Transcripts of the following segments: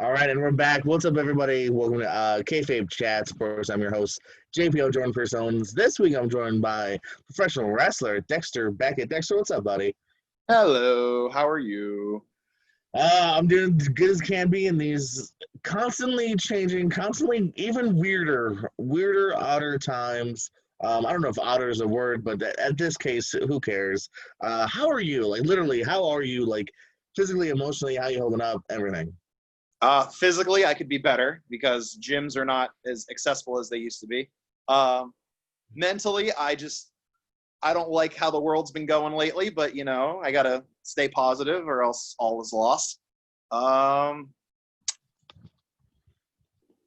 All right, and we're back. What's up, everybody? Welcome to Kayfabe Chats. Of course, I'm your host, JPO Jordan Personas. This week, I'm joined by professional wrestler Dexter Beckettt. Dexter, what's up, buddy? Hello, how are you? I'm doing as good as can be in these constantly changing, constantly even weirder, odder times. I don't know if odder is a word, but at this case, who cares? How are you? Like, literally, how are you? Like, physically, emotionally, how you holding up? Everything. Physically, I could be better because gyms are not as accessible as they used to be. Um, Mentally, I don't like how the world's been going lately, but I gotta stay positive or else all is lost. Um,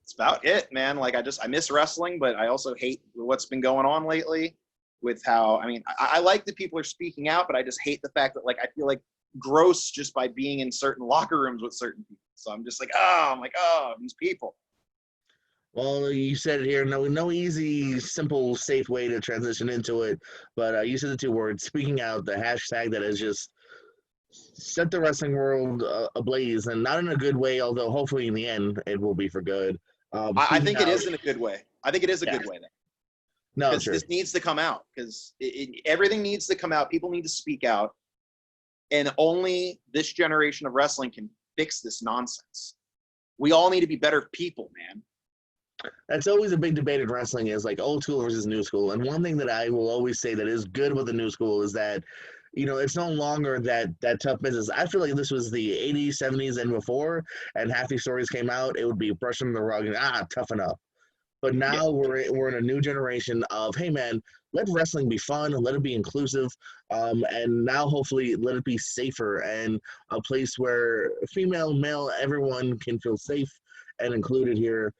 it's about it, man. Like I miss wrestling, but I also hate what's been going on lately with how, I like that people are speaking out, but I just hate the fact that I feel like gross just by being in certain locker rooms with certain people. So I'm just like, oh, these people. Well, you said it here. No easy, simple, safe way to transition into it. But you said the two words. Speaking out, the hashtag that has just set the wrestling world ablaze, and not in a good way. Although hopefully in the end it will be for good. I Speaking think it out, is in a good way. I think it is a yeah, good way though, no, because true. this needs to come out because everything needs to come out. People need to speak out, and only this generation of wrestling can fix this nonsense. We all need to be better people, man. That's always a big debate in wrestling is like old school versus new school. And one thing that I will always say that is good with the new school is that, it's no longer that tough business. I feel like this was the 80s, 70s, and before, and half these stories came out, it would be brushing the rug and tough enough. But Yeah. now we're in a new generation of, hey man, let wrestling be fun, let it be inclusive, and now hopefully let it be safer and a place where female, male, everyone can feel safe and included here.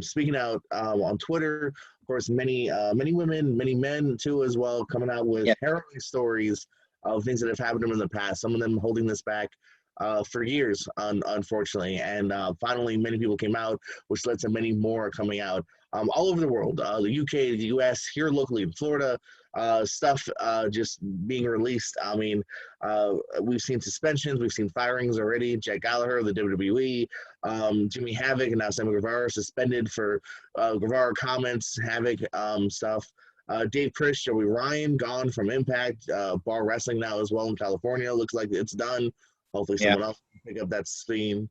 Speaking out on Twitter, of course, many women, many men too as well, coming out with Yeah. harrowing stories of things that have happened to them in the past. Some of them holding this back for years, unfortunately, and finally, many people came out, which led to many more coming out all over the world, the UK, the US, here locally in Florida, stuff just being released. We've seen suspensions, we've seen firings already. Jack Gallagher, the WWE, Jimmy Havoc, and now Sammy Guevara suspended for Guevara comments, Havoc stuff. Dave Chris, Joey Ryan, gone from Impact, Bar Wrestling now as well in California. Looks like it's done. Hopefully, Yeah. someone else can pick up that steam.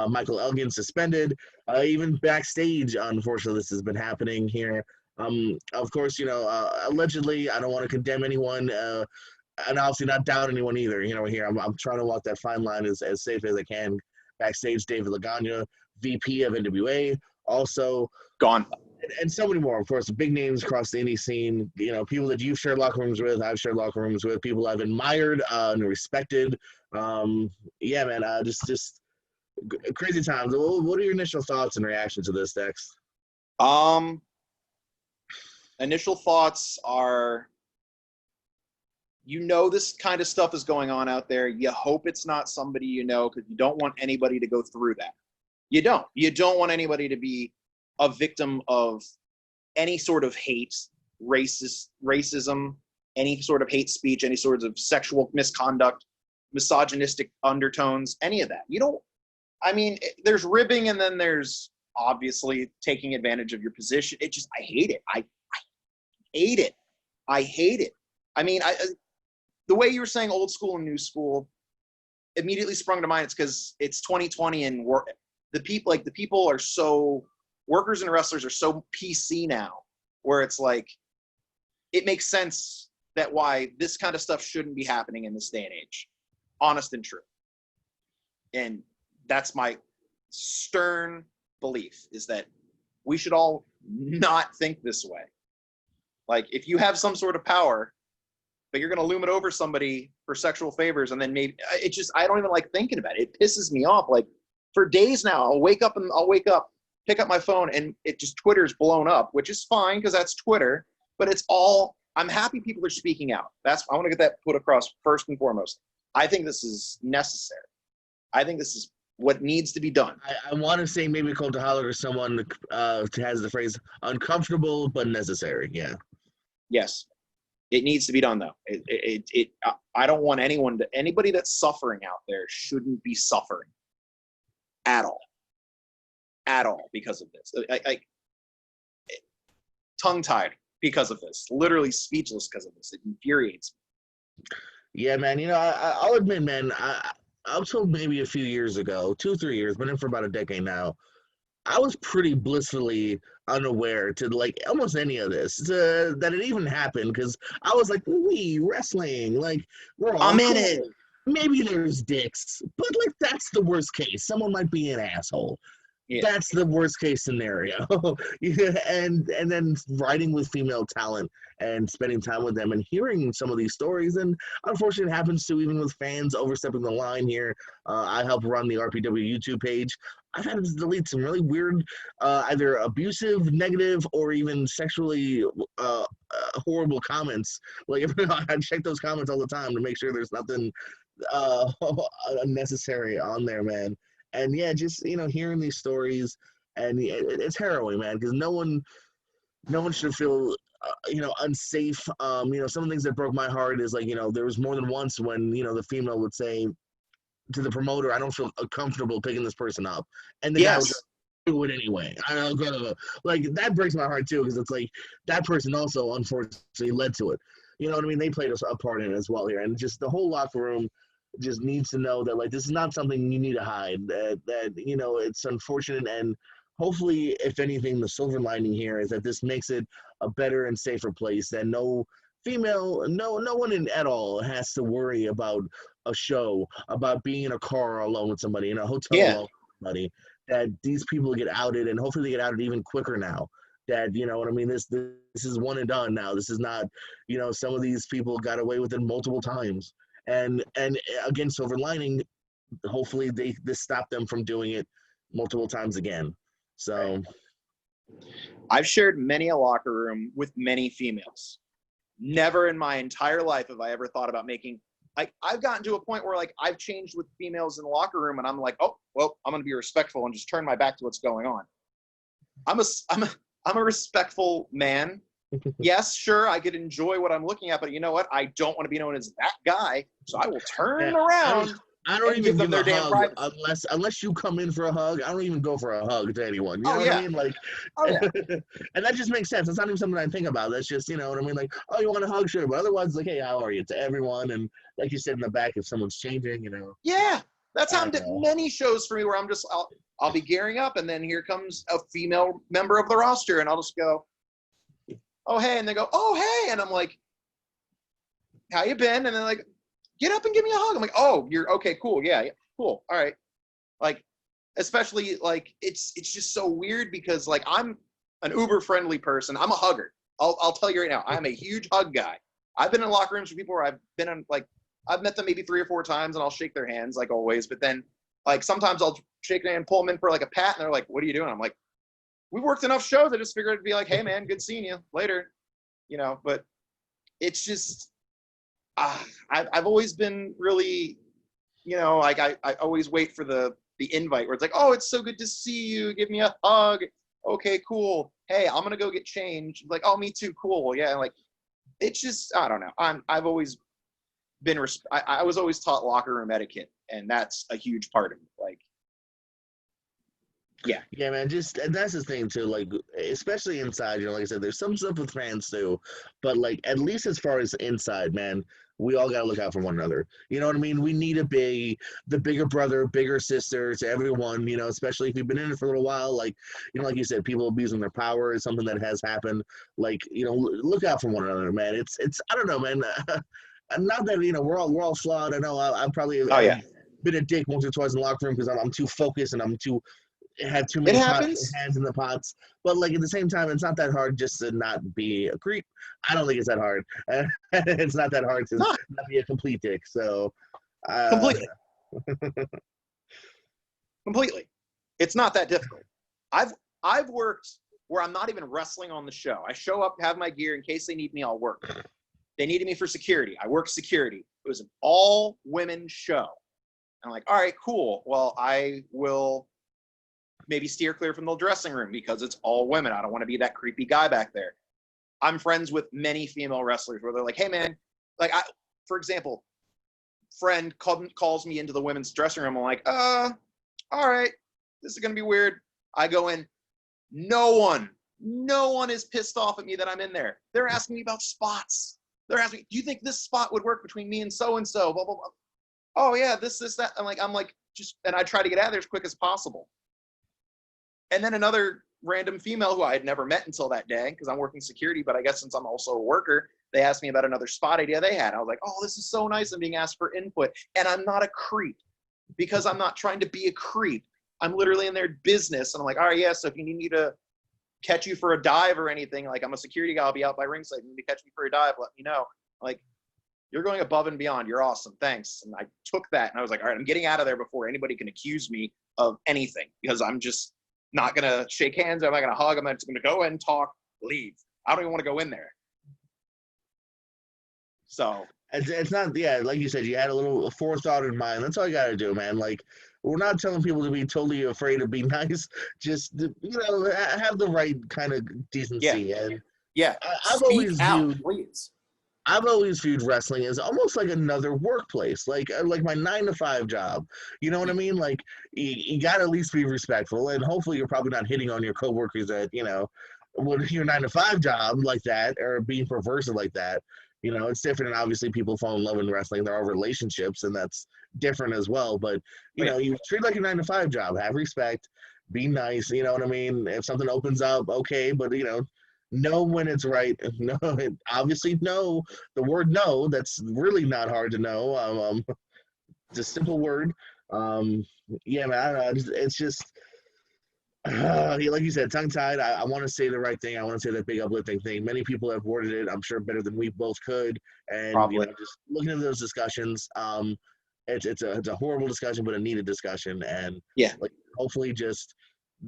Michael Elgin suspended. Even backstage, unfortunately, this has been happening here. Of course, allegedly, I don't want to condemn anyone, and obviously not doubt anyone either. Here I'm trying to walk that fine line as safe as I can. Backstage, David Lagana, VP of NWA, also Gone. and so many more, of course, big names across the indie scene. People that you've shared locker rooms with, I've shared locker rooms with, people I've admired and respected. Yeah, man, just crazy times. What are your initial thoughts and reactions to this, Dex? Um, Initial thoughts are, this kind of stuff is going on out there. You hope it's not somebody because you don't want anybody to go through that. You don't. You don't want anybody to be a victim of any sort of hate, racism, any sort of hate speech, any sorts of sexual misconduct, misogynistic undertones, any of that. You don't. There's ribbing, and then there's obviously taking advantage of your position. I hate it. I hate it. I hate it. The way you were saying old school and new school immediately sprung to mind. It's because it's 2020 and the people are so, workers and wrestlers are so PC now, where it's like, it makes sense that why this kind of stuff shouldn't be happening in this day and age. Honest and true. And that's my stern belief, is that we should all not think this way. Like, if you have some sort of power, but you're going to loom it over somebody for sexual favors, and then maybe I don't even like thinking about it. It pisses me off. Like, for days now, I'll wake up, pick up my phone, and Twitter's blown up, which is fine because that's Twitter. But I'm happy people are speaking out. I want to get that put across first and foremost. I think this is necessary. I think this is what needs to be done. I want to say maybe called to holler to someone has the phrase uncomfortable but necessary. Yeah. Yes. It needs to be done, though. I don't want anybody that's suffering out there shouldn't be suffering at all. at all because of this. I tongue-tied because of this, literally speechless because of this. It infuriates me. Yeah, man. I'll admit, man, I was told maybe a few years ago, 2, 3 years, been in for about a decade now. I was pretty blissfully unaware to like almost any of this, that it even happened, because I was like, we wrestling, like we're all I'm in cool. it. Maybe there's dicks, but like that's the worst case. Someone might be an asshole. Yeah. That's the worst case scenario. Yeah, and then writing with female talent and spending time with them and hearing some of these stories, and unfortunately it happens to even with fans overstepping the line here. I help run the RPW YouTube page. I've had to delete some really weird, either abusive, negative, or even sexually horrible comments. Like I check those comments all the time to make sure there's nothing unnecessary on there, man. And yeah, just hearing these stories, and it's harrowing, man, because no one should feel unsafe. Some of the things that broke my heart is like, there was more than once when the female would say to the promoter, I don't feel comfortable picking this person up, and the guy would do it anyway. I don't go, like, that breaks my heart too, because it's like that person also unfortunately led to it. You know what I mean? They played a part in it as well here, and just the whole locker room just needs to know that, like, this is not something you need to hide. That it's unfortunate, and hopefully, if anything, the silver lining here is that this makes it a better and safer place. That no one at all has to worry about a show, about being in a car alone with somebody, in a hotel alone with somebody. That these people get outed, and hopefully they get outed even quicker now. That, you know what I mean? This is one and done now. This is not, some of these people got away with it multiple times. And again, silver lining, hopefully this stopped them from doing it multiple times again. So I've shared many a locker room with many females. Never in my entire life have I ever thought about making, like, I've gotten to a point where, like, I've changed with females in the locker room, and I'm like, oh, well, I'm going to be respectful and just turn my back to what's going on. I'm a respectful man. Yes, sure, I could enjoy what I'm looking at, but you know what? I don't want to be known as that guy, so I will turn around. I don't even give them their a damn hug privacy. unless you come in for a hug. I don't even go for a hug to anyone. You know Oh, what yeah. I mean? Like, Oh, yeah. and that just makes sense. It's not even something I think about. That's just, you know what I mean? Like, oh, you want a hug? Sure. But otherwise, it's like, hey, how are you? To everyone. And like you said in the back, if someone's changing, Yeah, that's I how don't know. many shows for me where I'll be gearing up, and then here comes a female member of the roster, and I'll just go, oh, hey, and they go, oh, hey, and I'm like, how you been? And then like, get up and give me a hug. I'm like, oh, you're okay, cool, yeah, cool, all right. Like, especially, like, it's just so weird because, like, I'm an uber friendly person. I'm a hugger. I'll tell you right now, I'm a huge hug guy. I've been in locker rooms with people where I've been in, like, I've met them maybe 3 or 4 times, and I'll shake their hands, like always, but then, like, sometimes I'll shake their hand, pull them in for like a pat, and they're like, what are you doing? I'm like, we worked enough shows, I just figured it'd be like, hey man, good seeing you later, but it's just, I've always been really, like, I always wait for the invite where it's like, oh, it's so good to see you, give me a hug, okay, cool, hey, I'm gonna go get changed, like, oh, me too, cool, yeah, like, it's just, I don't know, I've always been, I was always taught locker room etiquette, and that's a huge part of it, like, Yeah, man. And that's the thing too. Like, especially inside, like I said, there's some stuff with fans too, but like at least as far as inside, man, we all gotta look out for one another. You know what I mean? We need to be the bigger brother, bigger sister to everyone. Especially if you've been in it for a little while. Like, like you said, people abusing their power is something that has happened. Like, look out for one another, man. It's I don't know, man. Not that we're all flawed. I know I've probably been a dick once or twice in the locker room because I'm too focused and I'm too have too many hands in the pots. But like at the same time, it's not that hard just to not be a creep. I don't think it's that hard. It's not that hard to not be a complete dick. So completely, it's not that difficult. I've worked where I'm not even wrestling on the show. I show up, have my gear in case they need me. I'll work. They needed me for security. I worked security. It was an all women show. I'm like, all right, cool. Well, I will maybe steer clear from the dressing room because it's all women. I don't want to be that creepy guy back there. I'm friends with many female wrestlers where they're like, hey man, like, for example, friend calls me into the women's dressing room. I'm like, all right, this is going to be weird. I go in, no one is pissed off at me that I'm in there. They're asking me about spots. They're asking me, do you think this spot would work between me and so-and-so? Blah, blah, blah. Oh yeah, this, that. I'm like, just, and I try to get out of there as quick as possible. And then another random female who I had never met until that day, because I'm working security, but I guess since I'm also a worker, they asked me about another spot idea they had. I was like, oh, this is so nice. I'm being asked for input. And I'm not a creep, because I'm not trying to be a creep. I'm literally in their business. And I'm like, all right, yeah, so if you need me to catch you for a dive or anything, like I'm a security guy, I'll be out by ringside. You need to catch me for a dive, let me know. Like, you're going above and beyond. You're awesome. Thanks. And I took that and I was like, all right, I'm getting out of there before anybody can accuse me of anything, because I'm just not going to shake hands. I'm not going to hug. I'm just going to go and talk, leave. I don't even want to go in there. So it's not, yeah, like you said, you had a little forethought in mind. That's all you got to do, man. Like, we're not telling people to be totally afraid of being nice. Just, have the right kind of decency. Yeah. And yeah, I've always viewed, please. I've always viewed wrestling as almost like another workplace, like my 9-to-5 job. You know what I mean? Like, you got to at least be respectful, and hopefully you're probably not hitting on your coworkers at, with your 9-to-5 job like that, or being perversive like that. It's different, and obviously people fall in love in wrestling. There are relationships, and that's different as well. But, you treat it like a 9-to-5 job. Have respect. Be nice. You know what I mean? If something opens up, okay, but, know when it's right. No, obviously, no. The word no, that's really not hard to know. It's a simple word. Yeah, man, I don't know. It's just, like you said, tongue-tied. I want to say the right thing. I want to say that big uplifting thing. Many people have worded it, I'm sure, better than we both could. And, Probably. just looking at those discussions, it's a horrible discussion, but a needed discussion. And, yeah, like, hopefully just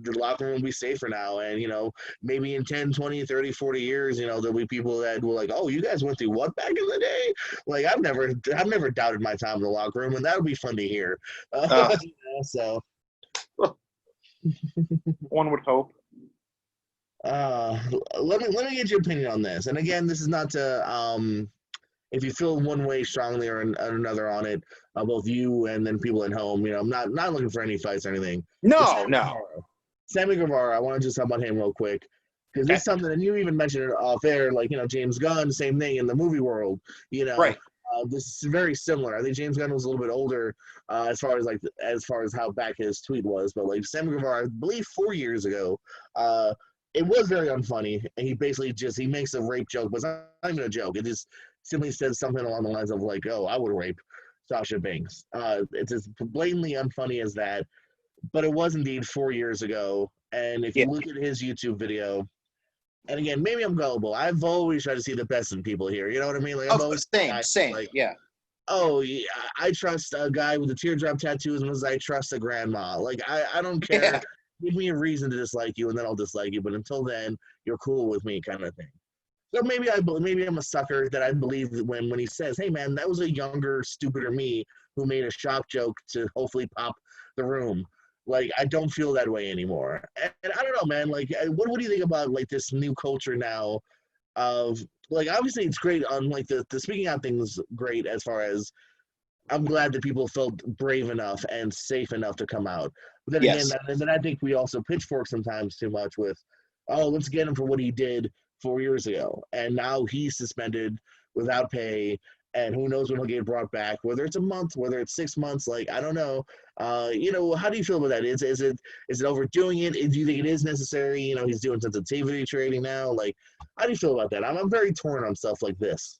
the locker room will be safer now. And, maybe in 10, 20, 30, 40 years, there'll be people that will like, oh, you guys went through what back in the day? Like, I've never doubted my time in the locker room, and that would be fun to hear. So one would hope. Let me get your opinion on this. And again, this is not to if you feel one way strongly or another on it, both you and then people at home. I'm not looking for any fights or anything. No. Sammy Guevara, I want to just talk about him real quick, because it's something, and you even mentioned it off air, like, James Gunn, same thing in the movie world, Right. This is very similar. I think James Gunn was a little bit older as far as how back his tweet was, but like Sammy Guevara, I believe 4 years ago, it was very unfunny, and he basically he makes a rape joke, but it's not even a joke. It just simply says something along the lines of like, oh, I would rape Sasha Banks. It's as blatantly unfunny as that. But it was indeed 4 years ago. And if you look at his YouTube video, and again, maybe I'm gullible. I've always tried to see the best in people here. You know what I mean? Like, I've always same. Like, yeah. Oh, yeah, I trust a guy with a teardrop tattoo as much as I trust a grandma. Like, I don't care. Yeah. Give me a reason to dislike you, and then I'll dislike you. But until then, you're cool with me, kind of thing. So maybe I'm a sucker that I believe when he says, "Hey, man, that was a younger, stupider me who made a shock joke to hopefully pop the room." Like, I don't feel that way anymore. And I don't know, man. Like, what do you think about like this new culture now? Of like, obviously, it's great on like the speaking out thing is great as far as I'm glad that people felt brave enough and safe enough to come out. But then again, then I think we also pitchfork sometimes too much with, oh, let's get him for what he did 4 years ago, and now he's suspended without pay. And who knows when he'll get brought back, whether it's a month, whether it's 6 months, like, I don't know. How do you feel about that? Is it overdoing it? Do you think it is necessary? He's doing sensitivity trading now. Like, how do you feel about that? I'm very torn on stuff like this.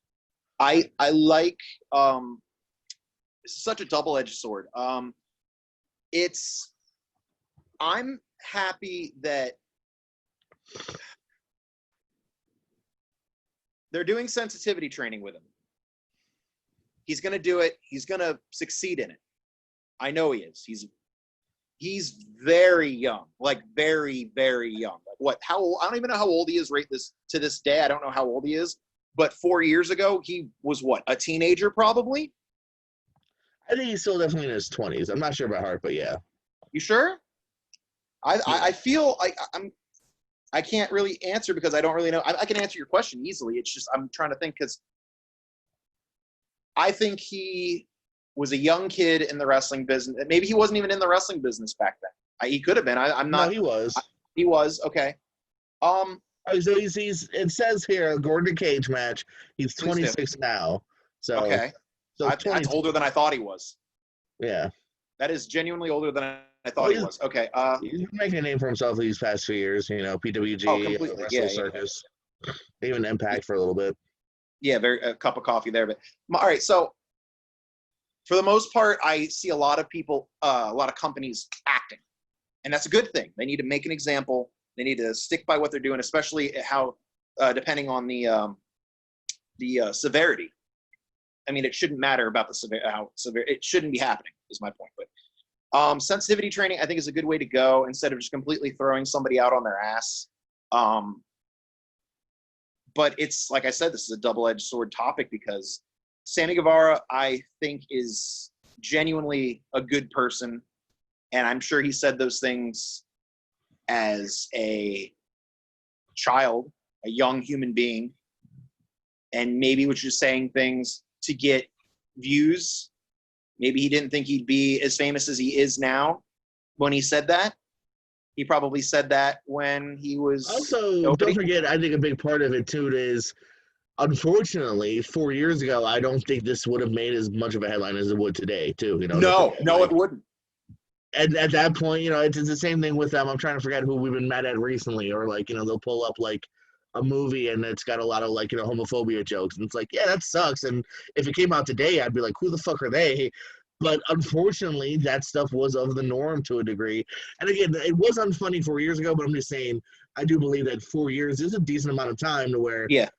I like, it's such a double-edged sword. I'm happy that they're doing sensitivity training with him. He's going to do it. He's going to succeed in it. I know he is. He's very young, like very, very young. Like what? How old? I don't even know how old he is to this day. I don't know how old he is. But 4 years ago, he was what? A teenager, probably? I think he's still definitely in his 20s. I'm not sure about Hart, but yeah. You sure? I feel I can't really answer because I don't really know. I can answer your question easily. It's just I'm trying to think because I think he was a young kid in the wrestling business. Maybe he wasn't even in the wrestling business back then. He could have been. I'm No, not. he was. He was okay. So he's. It says here, Gordon Cage match. He's Please do. 26 now. So Okay. so That's older than I thought he was. Yeah. That is genuinely older than I thought he was. Okay. He's making a name for himself these past few years. You know, PWG, completely. Wrestle Yeah, Circus, even Impact for a little bit. Yeah, a cup of coffee there. But all right, so for the most part, I see a lot of people, a lot of companies acting, and that's a good thing. They need to make an example. They need to stick by what they're doing, especially how, depending on the severity. I mean, it shouldn't matter about how severe it shouldn't be happening. Is my point. But sensitivity training, I think, is a good way to go instead of just completely throwing somebody out on their ass. But it's like I said, this is a double-edged sword topic because Sammy Guevara, I think, is genuinely a good person, and I'm sure he said those things as a child, a young human being, and maybe was just saying things to get views. Maybe he didn't think he'd be as famous as he is now when he said that. He probably said that when he was also, don't forget, I think a big part of it too is, unfortunately, 4 years ago, I don't think this would have made as much of a headline as it would today too. You know, no, it wouldn't. And at that point, you know, it's the same thing with them. I'm trying to forget who we've been mad at recently, or like, you know, they'll pull up like a movie and it's got a lot of like, you know, homophobia jokes, and it's like, yeah, that sucks. And if it came out today, I'd be like, who the fuck are they? But unfortunately, that stuff was of the norm to a degree. And again, it was unfunny 4 years ago, but I'm just saying, I do believe that 4 years is a decent amount of time to where. Yeah.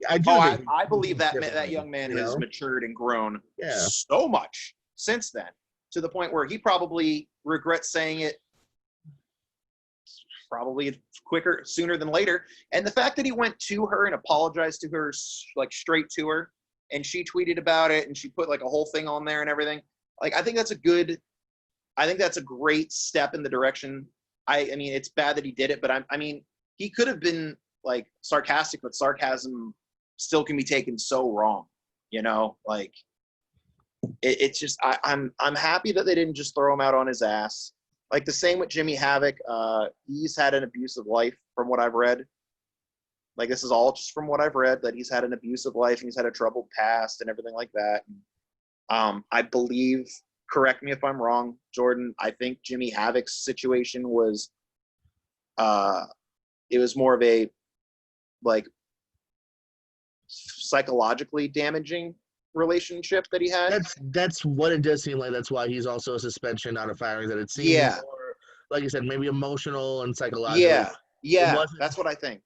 I believe that young man has matured and grown so much since then, to the point where he probably regrets saying it probably sooner than later. And the fact that he went to her and apologized to her, like straight to her, and she tweeted about it and she put like a whole thing on there and everything. Like, I think that's a great step in the direction. I mean, it's bad that he did it, but I mean, he could have been like sarcastic, but sarcasm still can be taken so wrong, you know, like it's just, I'm happy that they didn't just throw him out on his ass. Like the same with Jimmy Havoc. He's had an abusive life from what I've read. Like, this is all just from what I've read, that he's had an abusive life and he's had a troubled past and everything like that. I believe, correct me if I'm wrong, Jordan, I think Jimmy Havoc's situation was, it was more of a, like, psychologically damaging relationship that he had. That's what it does seem like. That's why he's also a suspension, not a firing. That it seems more, like I said, maybe emotional and psychological. Yeah, that's what I think.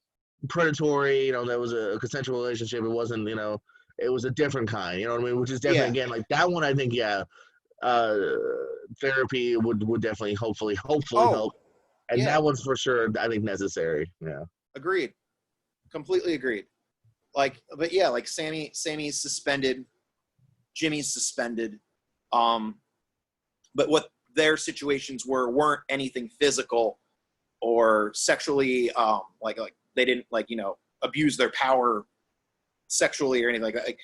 Predatory, you know, that was a consensual relationship. It wasn't, you know, it was a different kind. You know what I mean? Which is definitely again like that one. I think therapy would definitely hopefully help. And that one's for sure, I think, necessary. Yeah. Agreed. Completely agreed. Like, but yeah, like Sammy's suspended, Jimmy's suspended. But what their situations weren't anything physical or sexually, like they didn't, like, you know, abuse their power sexually or anything like that.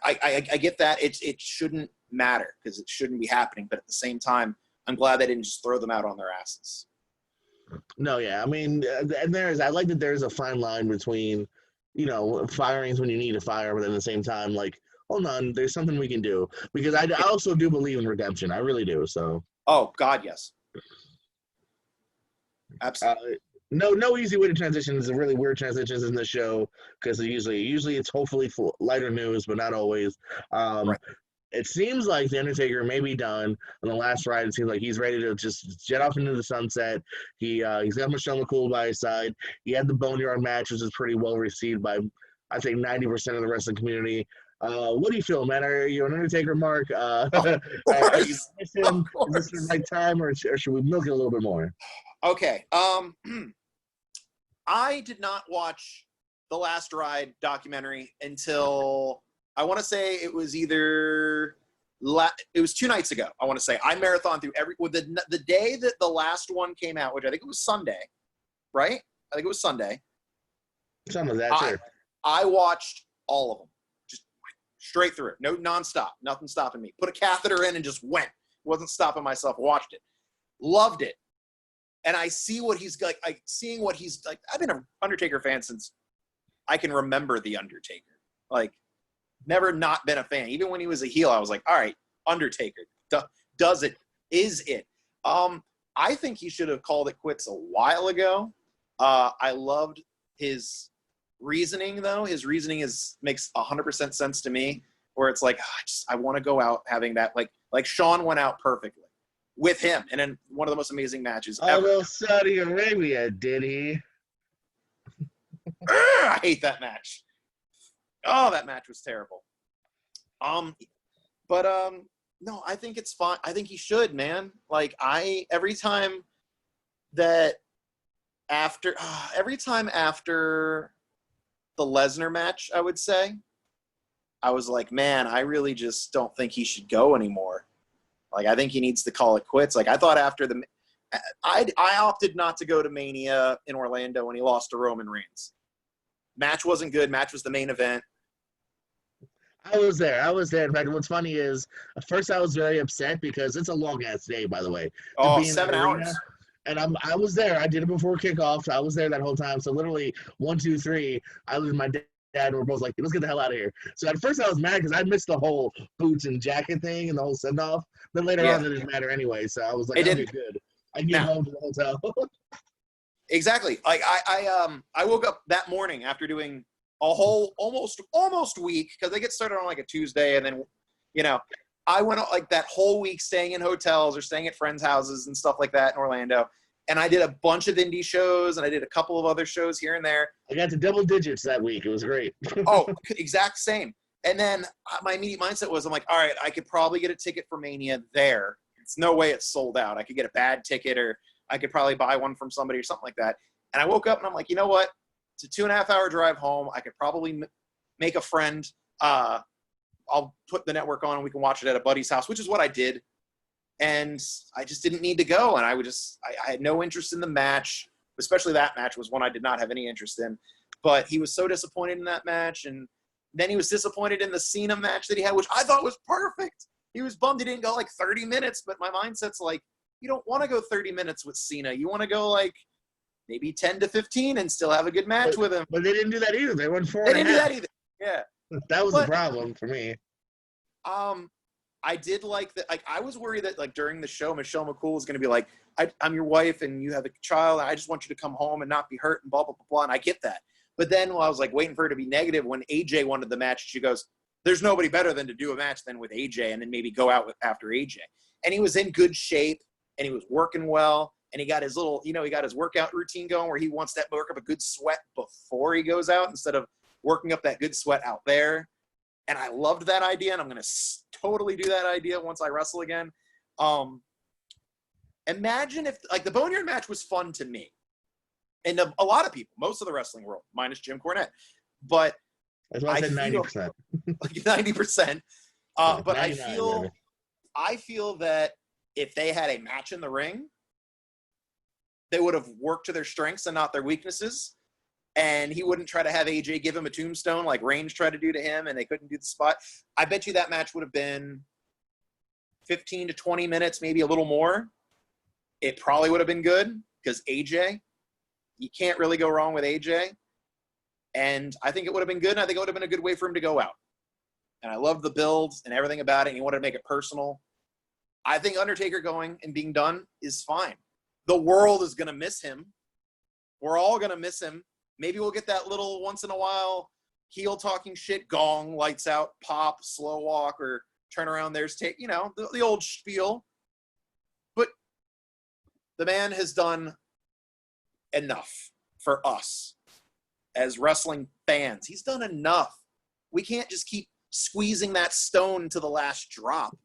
I get that. It shouldn't matter because it shouldn't be happening. But at the same time, I'm glad they didn't just throw them out on their asses. No, yeah. I mean, and I like that there's a fine line between, you know, firings when you need to fire, but at the same time, like, hold on, there's something we can do. Because I also do believe in redemption. I really do. So. Oh, God, yes. Absolutely. No easy way to transition. Is a really weird transitions in the show because usually it's hopefully lighter news, but not always. Right. It seems like the Undertaker may be done on the last ride. It seems like he's ready to just jet off into the sunset. He's got Michelle McCool by his side. He had the Boneyard match, which is pretty well received by, I think, 90% of the wrestling community. What do you feel, man? Are you an Undertaker, Mark? Is this the right time, or should we milk it a little bit more? Okay. I did not watch the Last Ride documentary until, I want to say it was it was 2 nights ago. I want to say I marathoned through the day that the last one came out, which I think it was Sunday, right? I think it was Sunday. Some of that, sure. I watched all of them, just straight through it. No nonstop, nothing stopping me. Put a catheter in and just went. Wasn't stopping myself. Watched it. Loved it. And I see what he's like. Seeing what he's like. I've been an Undertaker fan since I can remember the Undertaker. Like, never not been a fan. Even when he was a heel, I was like, all right, Undertaker does it, is it. I think he should have called it quits a while ago. I loved his reasoning, though. His reasoning makes 100% sense to me, where it's like, I want to go out having that, like Shawn went out perfectly with him, and in one of the most amazing matches ever. Although Saudi Arabia, did he? I hate that match. Oh, that match was terrible. No, I think it's fine. I think he should, man. Like, every time after the Lesnar match, I would say, I was like, man, I really just don't think he should go anymore. Like, I think he needs to call it quits. Like, I thought after I opted not to go to Mania in Orlando when he lost to Roman Reigns. Match wasn't good. Match was the main event. I was there. In fact, what's funny is, at first I was very upset because it's a long-ass day, by the way. Oh, 7 hours. Arena. And I was there. I did it before kickoff. So I was there that whole time. So literally 1, 2, 3. I was with my dad, and we're both like, let's get the hell out of here. So at first I was mad because I missed the whole boots and jacket thing and the whole send-off. But later on, it didn't matter anyway. So I was like, okay, good. I can get home to the hotel. Exactly. Like, I woke up that morning after doing a whole almost week, because they get started on like a Tuesday, and then, I went like that whole week staying in hotels or staying at friends' houses and stuff like that in Orlando. And I did a bunch of indie shows, and I did a couple of other shows here and there. I got to double digits that week. It was great. Oh, exact same. And then my immediate mindset was, I'm like, all right, I could probably get a ticket for Mania there. It's no way it's sold out. I could get a bad ticket, or I could probably buy one from somebody or something like that. And I woke up and I'm like, you know what? It's a 2.5-hour drive home. I could probably make a friend. I'll put the network on and we can watch it at a buddy's house, which is what I did. And I just didn't need to go. And I had no interest in the match, especially that match was one I did not have any interest in. But he was so disappointed in that match. And then he was disappointed in the Cena match that he had, which I thought was perfect. He was bummed he didn't go like 30 minutes. But my mindset's like, you don't want to go 30 minutes with Cena. You want to go like maybe 10 to 15 and still have a good match with him. But they didn't do that either. They went 4.5. They didn't do that either. Yeah. That was the problem for me. I did like that. Like, I was worried that like during the show, Michelle McCool was going to be like, I'm your wife and you have a child. And I just want you to come home and not be hurt and blah, blah, blah, blah. And I get that. But then while I was like waiting for her to be negative, when AJ wanted the match, she goes, there's nobody better than to do a match than with AJ and then maybe go out after AJ. And he was in good shape and he was working well. And he got his little, he got his workout routine going where he wants to work up a good sweat before he goes out instead of working up that good sweat out there. And I loved that idea, and I'm going to totally do that idea once I wrestle again. Imagine if, like, the Boneyard match was fun to me. And a lot of people, most of the wrestling world, minus Jim Cornette. But that's why I said 90%. Like 90%. But I feel that if they had a match in the ring, they would have worked to their strengths and not their weaknesses. And he wouldn't try to have AJ give him a tombstone like Reigns tried to do to him, and they couldn't do the spot. I bet you that match would have been 15 to 20 minutes, maybe a little more. It probably would have been good because AJ, you can't really go wrong with AJ. And I think it would have been good, and I think it would have been a good way for him to go out. And I loved the build and everything about it, and he wanted to make it personal. I think Undertaker going and being done is fine. The world is going to miss him. We're all going to miss him. Maybe we'll get that little once in a while heel talking shit, gong, lights out, pop, slow walk, or turn around, there's take, the old spiel. But the man has done enough for us as wrestling fans. He's done enough. We can't just keep squeezing that stone to the last drop.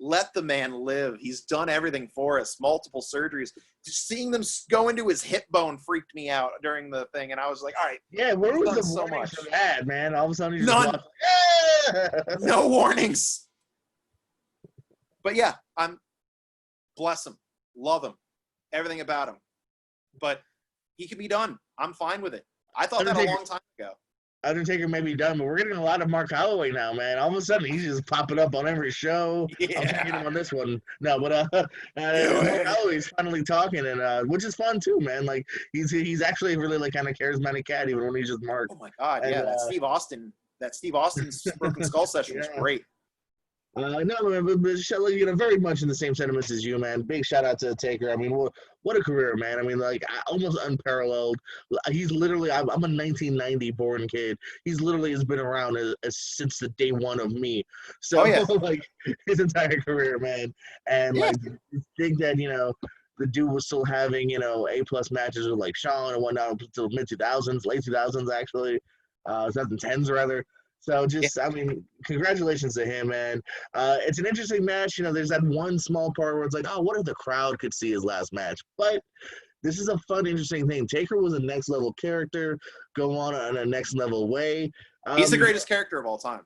Let the man live. He's done everything for us. Multiple surgeries. Just seeing them go into his hip bone freaked me out during the thing, and I was like, "All right." Yeah, where was the warning for that, man? All of a sudden, you none. No warnings. But yeah, I'm bless him, love him, everything about him. But he can be done. I'm fine with it. I thought that a long time ago. Undertaker may be done, but we're getting a lot of Mark Holloway now, man. All of a sudden, he's just popping up on every show. I'm taking him on this one. No, but Mark Holloway's finally talking, and which is fun too, man. Like he's actually a really like kind of charismatic cat, even when he's just Mark. Oh my God, and, yeah, that Steve Austin's Broken Skull session was great. No, man, but very much in the same sentiments as you, man. Big shout out to Taker. I mean, what a career, man. I mean, like almost unparalleled. He's literally, I'm a 1990 born kid. He's literally has been around since the day one of me. So, like, his entire career, man. And like, think that the dude was still having A+ matches with like Shawn and whatnot until mid 2000s, late 2000s actually, 2010s rather. So I mean, congratulations to him, man. It's an interesting match. There's that one small part where it's like, oh, what if the crowd could see his last match? But this is a fun, interesting thing. Taker was a next level character, go on in a next level way. He's the greatest character of all time.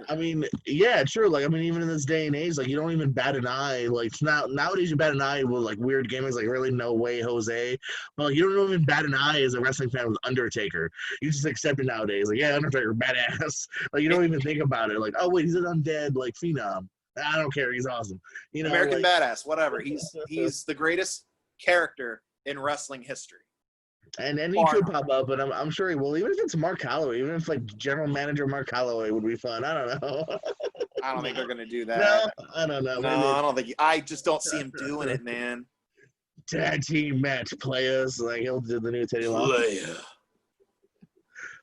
I mean, yeah, true. Like, I mean, even in this day and age, like, you don't even bat an eye. Like, nowadays you bat an eye with like weird gimmicks, like really no way, Jose. But like, you don't even bat an eye as a wrestling fan with Undertaker. You just accept it nowadays. Like, yeah, Undertaker, badass. Like, you don't even think about it. Like, oh wait, he's an undead like phenom. I don't care. He's awesome. American badass, whatever. He's the greatest character in wrestling history. And he could pop up, but I'm sure he will. Even if it's Mark Holloway, even if like general manager Mark Holloway would be fun. I don't know. I don't think they're gonna do that. No, I don't know. No, I don't think. I just don't see him doing it, man. Tag team match players, like he'll do the new Teddy Long.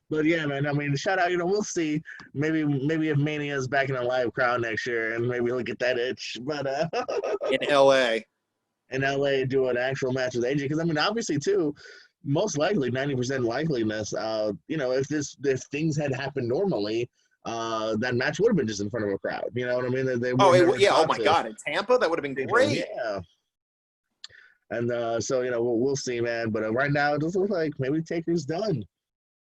But yeah, man. I mean, shout out. We'll see. Maybe if Mania's back in a live crowd next year, and maybe he'll get that itch. But in LA, do an actual match with AJ, because I mean, obviously too. Most likely, 90% likeliness. If things had happened normally, that match would have been just in front of a crowd. You know what I mean? Oh my God, in Tampa, that would have been great. Yeah. And so we'll see, man. But right now, it doesn't look like maybe Taker's done.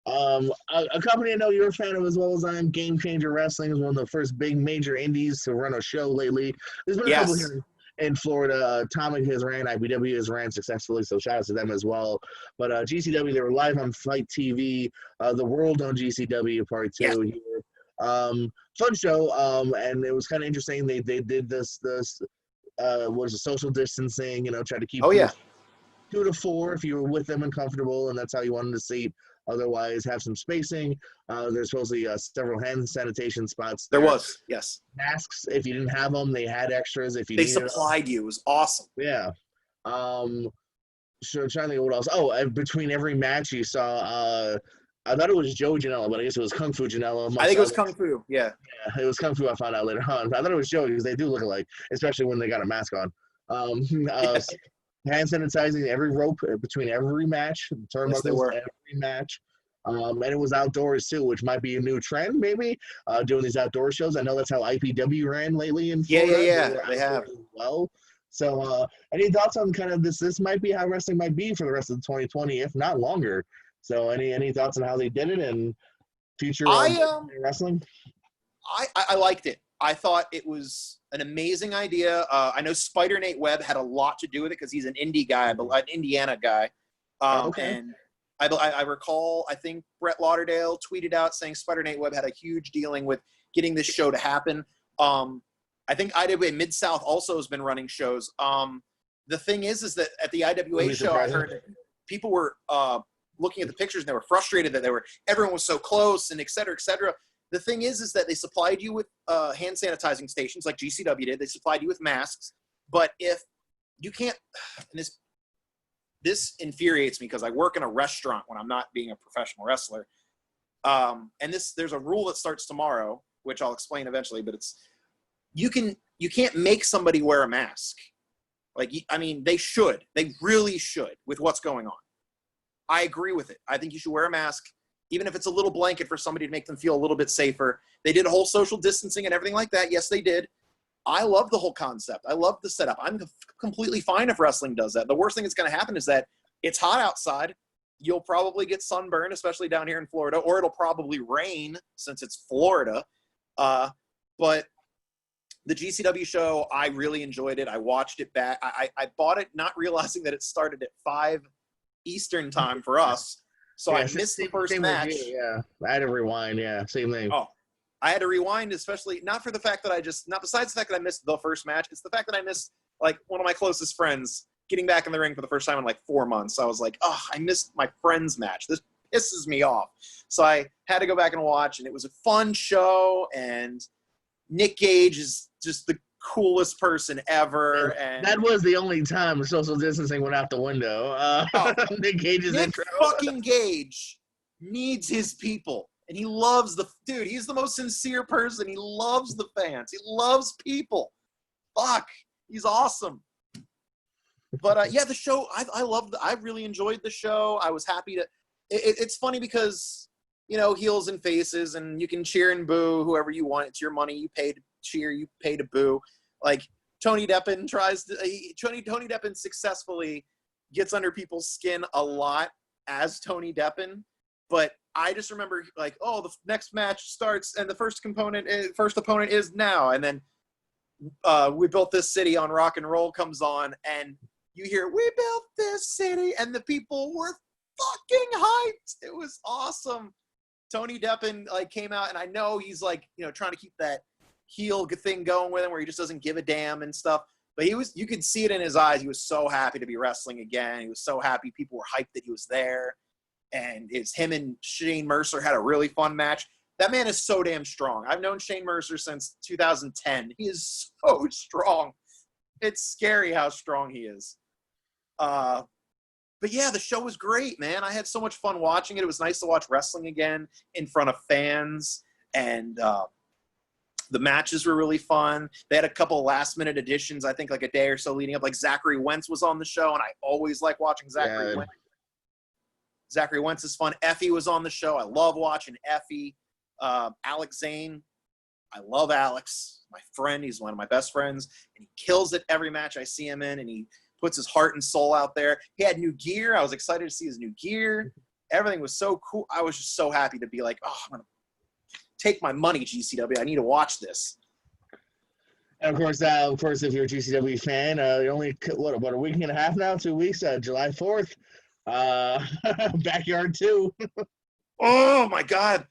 A company I know you're a fan of as well as I am, Game Changer Wrestling, is one of the first big major indies to run a show lately. There's been a couple here in Florida. Atomic has ran, IPW has ran successfully, so shout out to them as well. But GCW, they were live on Fight TV, The World on GCW Part 2 here. Fun show, and it was kind of interesting. They did this was a social distancing, tried to keep 2 to 4 if you were with them and comfortable, and that's how you wanted to seat. Otherwise, have some spacing. There's supposedly several hand sanitation spots. There was, yes. Masks, if you didn't have them, they had extras. If you they supplied you. It was awesome. Yeah. So I'm trying to think of what else. Oh, between every match you saw, I thought it was Joe Janela, but I guess it was Kung Fu Janela. I think it was Kung Fu, yeah. Yeah, it was Kung Fu, I found out later on. I thought it was Joe because they do look alike, especially when they got a mask on. Hand sanitizing every rope between every match, turnbuckles every match. And it was outdoors too, which might be a new trend, maybe, doing these outdoor shows. I know that's how IPW ran lately in Florida. Yeah, they have. As well. So any thoughts on kind of this? This might be how wrestling might be for the rest of 2020, if not longer. So any thoughts on how they did it and future wrestling? I liked it. I thought it was an amazing idea. I know Spider Nate Webb had a lot to do with it because he's an indie guy, an Indiana guy. And I recall, I think Brett Lauderdale tweeted out saying Spider Nate Webb had a huge dealing with getting this show to happen. I think IWA Mid-South also has been running shows. The thing is that at the IWA show, I heard people were looking at the pictures and they were frustrated that everyone was so close and et cetera, et cetera. The thing is that they supplied you with hand sanitizing stations like GCW did. They supplied you with masks. But if you can't, and this infuriates me because I work in a restaurant when I'm not being a professional wrestler. And there's a rule that starts tomorrow, which I'll explain eventually, but you can't make somebody wear a mask. They really should with what's going on. I agree with it. I think you should wear a mask, even if it's a little blanket for somebody to make them feel a little bit safer. They did a whole social distancing and everything like that. Yes, they did. I love the whole concept. I love the setup. I'm completely fine if wrestling does that. The worst thing that's going to happen is that it's hot outside. You'll probably get sunburned, especially down here in Florida, or it'll probably rain since it's Florida. But the GCW show, I really enjoyed it. I watched it back. I bought it not realizing that it started at 5 Eastern time for us. So I missed the first same match. with you, yeah. I had to rewind, yeah, same thing. Oh, I had to rewind, especially not for the fact that not besides the fact that I missed the first match, it's the fact that I missed like one of my closest friends getting back in the ring for the first time in like 4 months. I was like, oh, I missed my friend's match. This pisses me off. So I had to go back and watch, and it was a fun show, and Nick Gage is just the coolest person ever. And that was the only time the social distancing went out the window. Nick Gage's intro. Fucking Gage needs his people. And he loves dude, he's the most sincere person. He loves the fans. He loves people. Fuck. He's awesome. But yeah, the show, I really enjoyed the show. I was happy to, it's funny because, you know, heels and faces, and you can cheer and boo whoever you want. It's your money. You pay to cheer, you pay to boo. Like Tony Deppen Tony Deppen successfully gets under people's skin a lot as Tony Deppen. But I just remember like, oh, the next match starts and the first opponent is now. And then We Built This City on Rock and Roll comes on, and you hear, we built this city, and the people were fucking hyped. It was awesome. Tony Deppen like came out, and I know he's like, you know, trying to keep that heel thing going with him where he just doesn't give a damn and stuff. But you could see it in his eyes. He was so happy to be wrestling again. He was so happy. People were hyped that he was there. And him and Shane Mercer had a really fun match. That man is so damn strong. I've known Shane Mercer since 2010. He is so strong. It's scary how strong he is. But yeah, the show was great, man. I had so much fun watching it. It was nice to watch wrestling again in front of fans. And the matches were really fun. They had a couple of last-minute additions, I think, like a day or so leading up. Like Zachary Wentz was on the show, and I always like watching Zachary Wentz. Zachary Wentz is fun. Effie was on the show. I love watching Effie. Alex Zane. I love Alex. My friend. He's one of my best friends. And he kills it every match I see him in, and he puts his heart and soul out there. He had new gear. I was excited to see his new gear. Everything was so cool. I was just so happy to be like, oh, I'm going to take my money, GCW. I need to watch this. And of course, if you're a GCW fan, you're only, about a week and a half now, 2 weeks, July 4th. Backyard 2. Oh my God.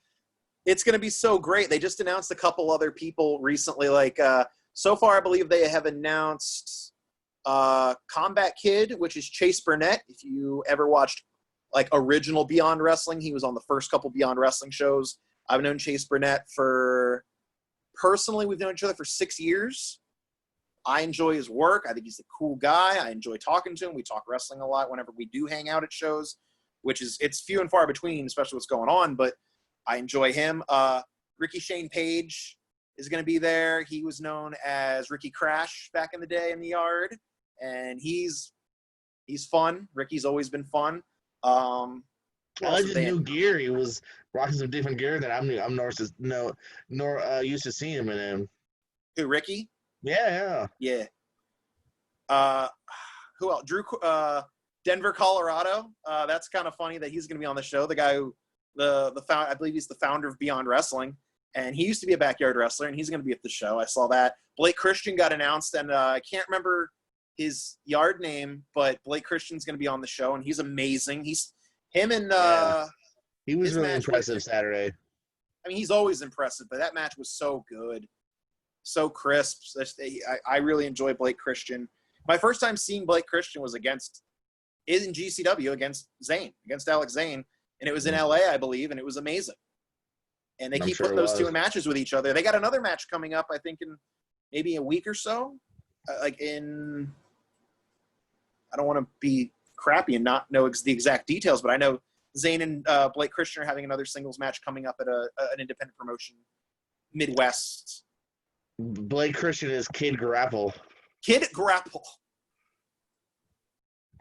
It's going to be so great. They just announced a couple other people recently. Like, so far, I believe they have announced Combat Kid, which is Chase Burnett. If you ever watched like original Beyond Wrestling, he was on the first couple Beyond Wrestling shows. I've known Chase Burnett personally, we've known each other for 6 years. I enjoy his work. I think he's a cool guy. I enjoy talking to him. We talk wrestling a lot whenever we do hang out at shows, it's few and far between, especially what's going on, but I enjoy him. Ricky Shane Page is going to be there. He was known as Ricky Crash back in the day in the Yard, and he's fun. Ricky's always been fun. I like his new gear. He was rocking some different gear that I'm used to seeing him in. Who, Ricky? Yeah. Who else? Drew, Denver, Colorado. That's kind of funny that he's going to be on the show. The guy who, I believe he's the founder of Beyond Wrestling, and he used to be a backyard wrestler, and he's going to be at the show. I saw that. Blake Christian got announced, and I can't remember his Yard name, but Blake Christian's going to be on the show, and he's amazing. He was really impressive Saturday. I mean, he's always impressive, but that match was so good, so crisp. I really enjoy Blake Christian. My first time seeing Blake Christian was in GCW against Alex Zane, and it was in LA, I believe, and it was amazing. And they keep putting those two in matches with each other. They got another match coming up, I think, in maybe a week or so. I don't want to be crappy and not know the exact details, but I know Zane and Blake Christian are having another singles match coming up at an independent promotion, Midwest. Blake Christian is Kid Grapple. Kid Grapple.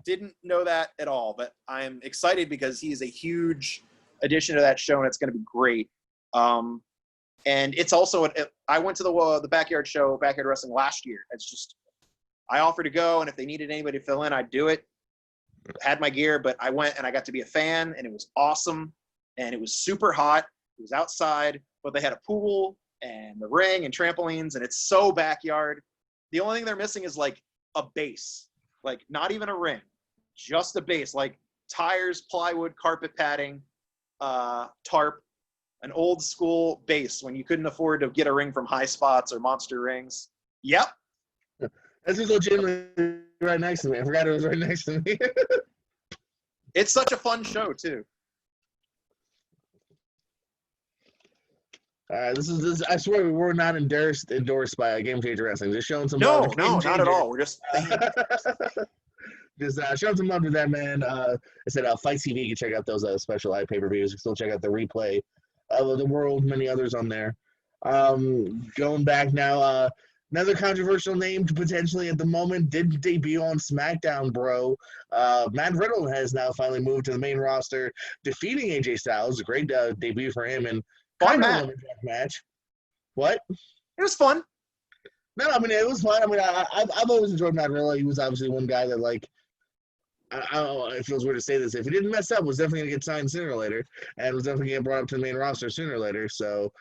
Didn't know that at all, but I'm excited because he is a huge addition to that show, and it's going to be great. And it's also I went to the Backyard show, Backyard Wrestling last year. It's just I offered to go, and if they needed anybody to fill in, I'd do it. Had my gear, but I went and I got to be a fan, and it was awesome, and it was super hot. It was outside, but they had a pool and the ring and trampolines, and it's so backyard. The only thing they're missing is like a base, like not even a ring, just a base, like tires, plywood, carpet padding, tarp, an old school base when you couldn't afford to get a ring from High Spots or Monster Rings. Yep. This is legitimately right next to me. I forgot it was right next to me. It's such a fun show too. This. I swear we're not endorsed by Game Changer Wrestling. Just showing some No, love. no, not at all. We're just just showing some love to that, man. I said Fight TV. You can check out those special live pay-per-views. You can still check out the replay of the world, many others on there. Going back now, another controversial name potentially at the moment did debut on SmackDown, bro. Matt Riddle has now finally moved to the main roster, defeating AJ Styles. A great debut for him, and fun kind of a lumberjack match. What? It was fun. No, I mean, it was fun. I mean, I've always enjoyed Matt Riddle. He was obviously one guy that, like, I don't know, it feels weird to say this. If he didn't mess up, was definitely going to get signed sooner or later, and was definitely going to get brought up to the main roster sooner or later. So,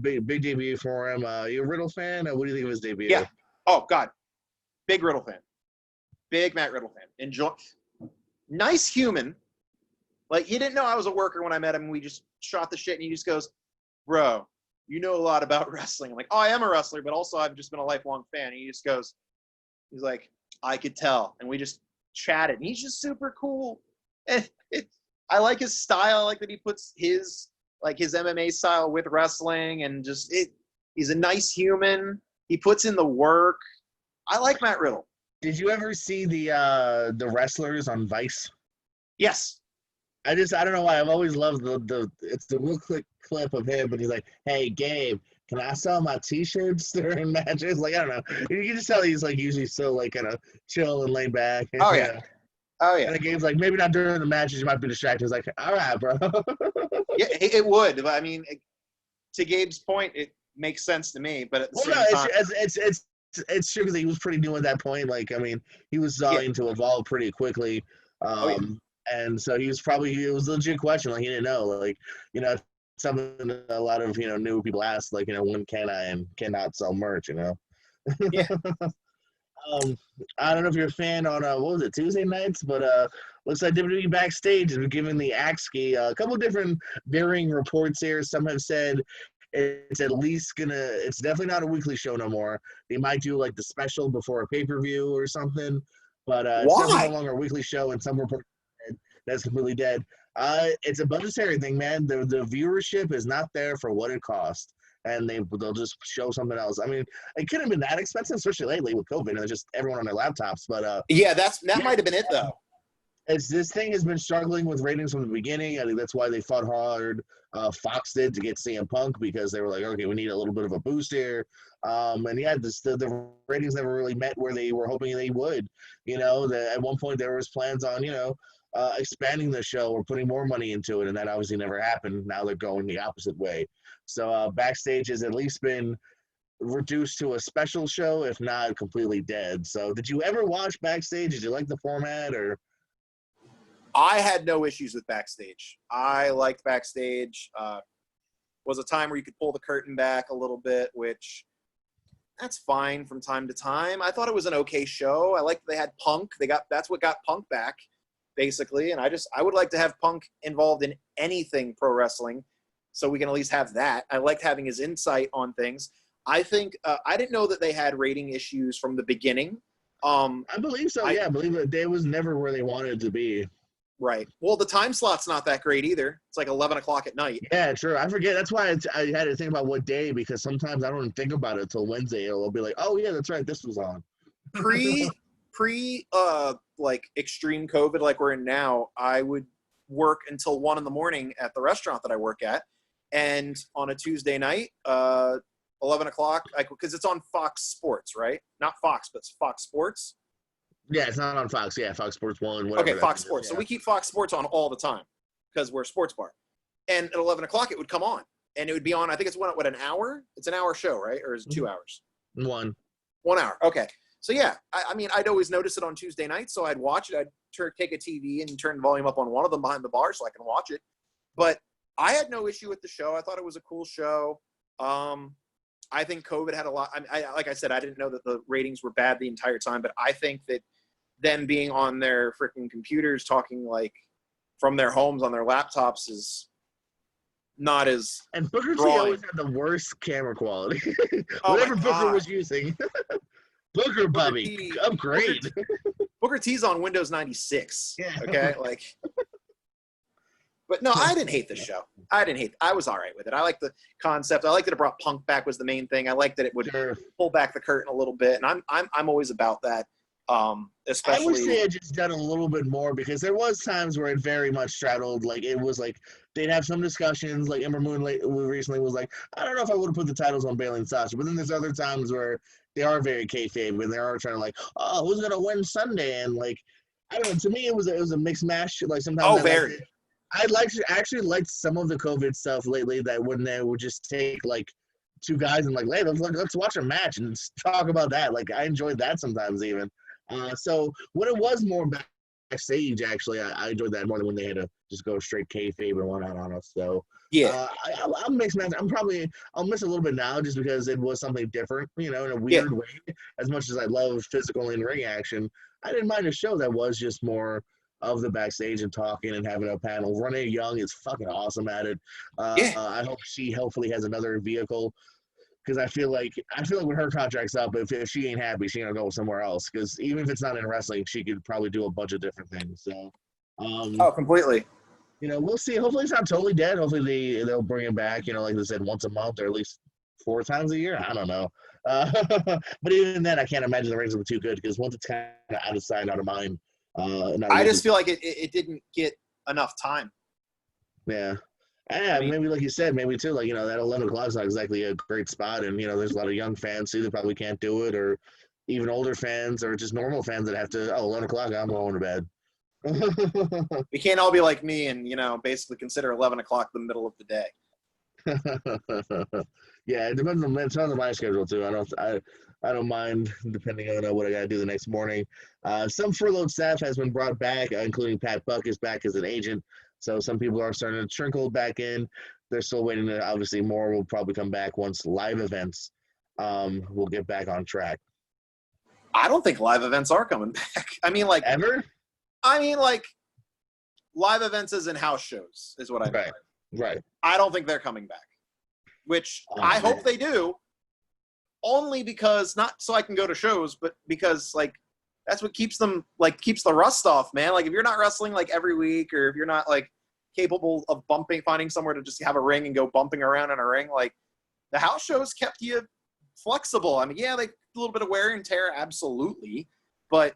big debut for him. You a Riddle fan? What do you think of his debut? Yeah. Oh, God. Big Riddle fan. Big Matt Riddle fan. Enjoy. Nice human. Like, he didn't know I was a worker when I met him, and we just shot the shit, and he just goes, bro, you know a lot about wrestling. I'm like, oh, I am a wrestler, but also I've just been a lifelong fan. And he just goes, he's like, I could tell. And we just chatted. And he's just super cool. And I like his style. I like that he puts his MMA style with wrestling, and just he's a nice human. He puts in the work. I like Matt Riddle. Did you ever see the wrestlers on Vice? Yes. I don't know why I've always loved it's the real quick clip of him, but he's like, hey Gabe, can I sell my t-shirts during matches? Like, I don't know. You can just tell he's like usually so like kind of chill and laid back. And, Oh yeah. Oh yeah. And Gabe's like, maybe not during the matches, you might be distracted. He's like, all right, bro. Yeah, it would. I mean, to Gabe's point, it makes sense to me, but at the same time, it's true because he was pretty new at that point. Like, I mean, he was starting to evolve pretty quickly. And so it was a legit question. Like, he didn't know. Like, you know, something that a lot of, you know, new people ask, like, you know, when can I and cannot sell merch, you know? Yeah. I don't know if you're a fan on, what was it, Tuesday nights? But looks like WWE Backstage is giving the Axkey a couple different varying reports here. Some have said it's it's definitely not a weekly show no more. They might do, like, the special before a pay-per-view or something. But it's definitely no longer a weekly show, and some reports that's completely dead. It's a budgetary thing, man. The viewership is not there for what it costs, and they'll just show something else. I mean, it couldn't have been that expensive, especially lately with COVID, and it's just everyone on their laptops. But yeah, that might have been it though. This thing has been struggling with ratings from the beginning. I think that's why they fought hard. Fox did to get CM Punk, because they were like, okay, we need a little bit of a boost here. And yeah, the ratings never really met where they were hoping they would. You know, at one point there was plans on, you know, expanding the show or putting more money into it, and that obviously never happened. Now they're going the opposite way. So Backstage has at least been reduced to a special show, if not completely dead. So did you ever watch Backstage? Did you like the format? Or I had no issues with Backstage. I liked Backstage. Was a time where you could pull the curtain back a little bit, which that's fine from time to time. I thought it was an okay show. I liked they had Punk. That's what got Punk back, basically. And I would like to have Punk involved in anything pro wrestling, so we can at least have that. I liked having his insight on things. I think I didn't know that they had rating issues from the beginning. I believe so. I believe that they was never where they wanted to be. Right. Well, the time slot's not that great either. It's like 11 o'clock at night. Yeah, true. I forget. That's why I had to think about what day, because sometimes I don't even think about it until Wednesday. I'll be like, oh yeah, that's right, this was on. Like extreme COVID like we're in now, I would work until 1 a.m. at the restaurant that I work at, and on a Tuesday night, 11 o'clock, because it's on Fox Sports, right? Not Fox, but it's Fox Sports. Yeah, it's not on Fox. Yeah, Fox Sports 1, whatever. Okay, Fox Sports. Yeah. So we keep Fox Sports on all the time because we're a sports bar. And at 11 o'clock, it would come on. And it would be on, I think it's an hour? It's an hour show, right? Or is it 2 hours? 1 hour. Okay. So, yeah, I mean, I'd always notice it on Tuesday nights, so I'd watch it. I'd take a TV and turn the volume up on one of them behind the bar so I can watch it. But I had no issue with the show. I thought it was a cool show. I think COVID had a lot. Like I said, I didn't know that the ratings were bad the entire time, but I think that them being on their freaking computers talking like from their homes on their laptops is not as And Booker T drawing. always had the worst camera quality. Oh Whatever my Booker God. was using. Booker Bubby, T, upgrade. Booker T's on Windows 96. Yeah. Okay, like. But no, I didn't hate the show. I was all right with it. I like the concept. I liked that it brought Punk back was the main thing. I liked that it would pull back the curtain a little bit, and I'm always about that. Especially, I wish they had just done a little bit more, because there was times where it very much straddled. Like, it was like they'd have some discussions. Like Ember Moon recently was like, I don't know if I would have put the titles on Bayley and Sasha. But then there's other times where they are very kayfabe and they are trying to like, oh, who's gonna win Sunday? And like, I don't know. To me, it was a mixed match. Like sometimes I actually liked some of the COVID stuff lately, that when they would just take like two guys and like, hey, let's watch a match and talk about that. Like, I enjoyed that sometimes even. So when it was more backstage, actually, I enjoyed that more than when they had to just go straight kayfabe and whatnot on us. So yeah, I'm mixed match. I'll miss a little bit now just because it was something different, in a weird way. As much as I love physical in ring action, I didn't mind a show that was just more of the backstage and talking and having a panel. Renee Young is fucking awesome at it. I hope she hopefully has another vehicle, because I feel like when her contract's up, if she ain't happy, she's gonna go somewhere else. Because even if it's not in wrestling, she could probably do a bunch of different things. So, completely. We'll see. Hopefully, it's not totally dead. Hopefully, they'll bring him back. Like they said, once a month or at least 4 times a year. I don't know. But even then, I can't imagine the ratings will be too good, because once it's kind of out of sight, out of mind. I just feel like it didn't get enough time. Yeah. Yeah, maybe like you said, maybe too, like, that 11 o'clock is not exactly a great spot. And, there's a lot of young fans too that probably can't do it, or even older fans, or just normal fans that have to, 11 o'clock, I'm going to bed. We can't all be like me and, basically consider 11 o'clock the middle of the day. Yeah, it depends on my schedule too. I don't mind, depending on what I got to do the next morning. Some furloughed staff has been brought back, including Pat Buck is back as an agent. So some people are starting to trickle back in. They're still waiting. Obviously, more will probably come back once live events will get back on track. I don't think live events are coming back. Ever? Live events as in house shows is what I mean. Right. I don't think they're coming back, which I hope they do. Only because, not so I can go to shows, but because that's what keeps them, keeps the rust off, man. If you're not wrestling every week, or if you're not capable of finding somewhere to just have a ring and go bumping around in a ring, the house shows kept you flexible. Yeah, a little bit of wear and tear, absolutely, but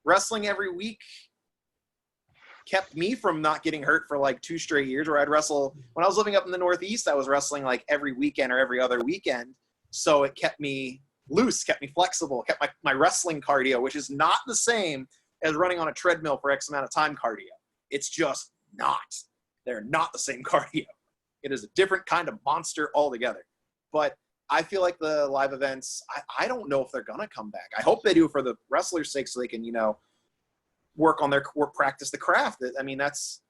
wrestling every week kept me from not getting hurt for 2 straight years, where I'd wrestle. When I was living up in the Northeast, I was wrestling every weekend or every other weekend. So it kept me loose, kept me flexible, kept my wrestling cardio, which is not the same as running on a treadmill for X amount of time cardio. It's just not. They're not the same cardio. It is a different kind of monster altogether. But I feel like the live events, I don't know if they're going to come back. I hope they do for the wrestlers' sake, so they can, work on practice the craft. That's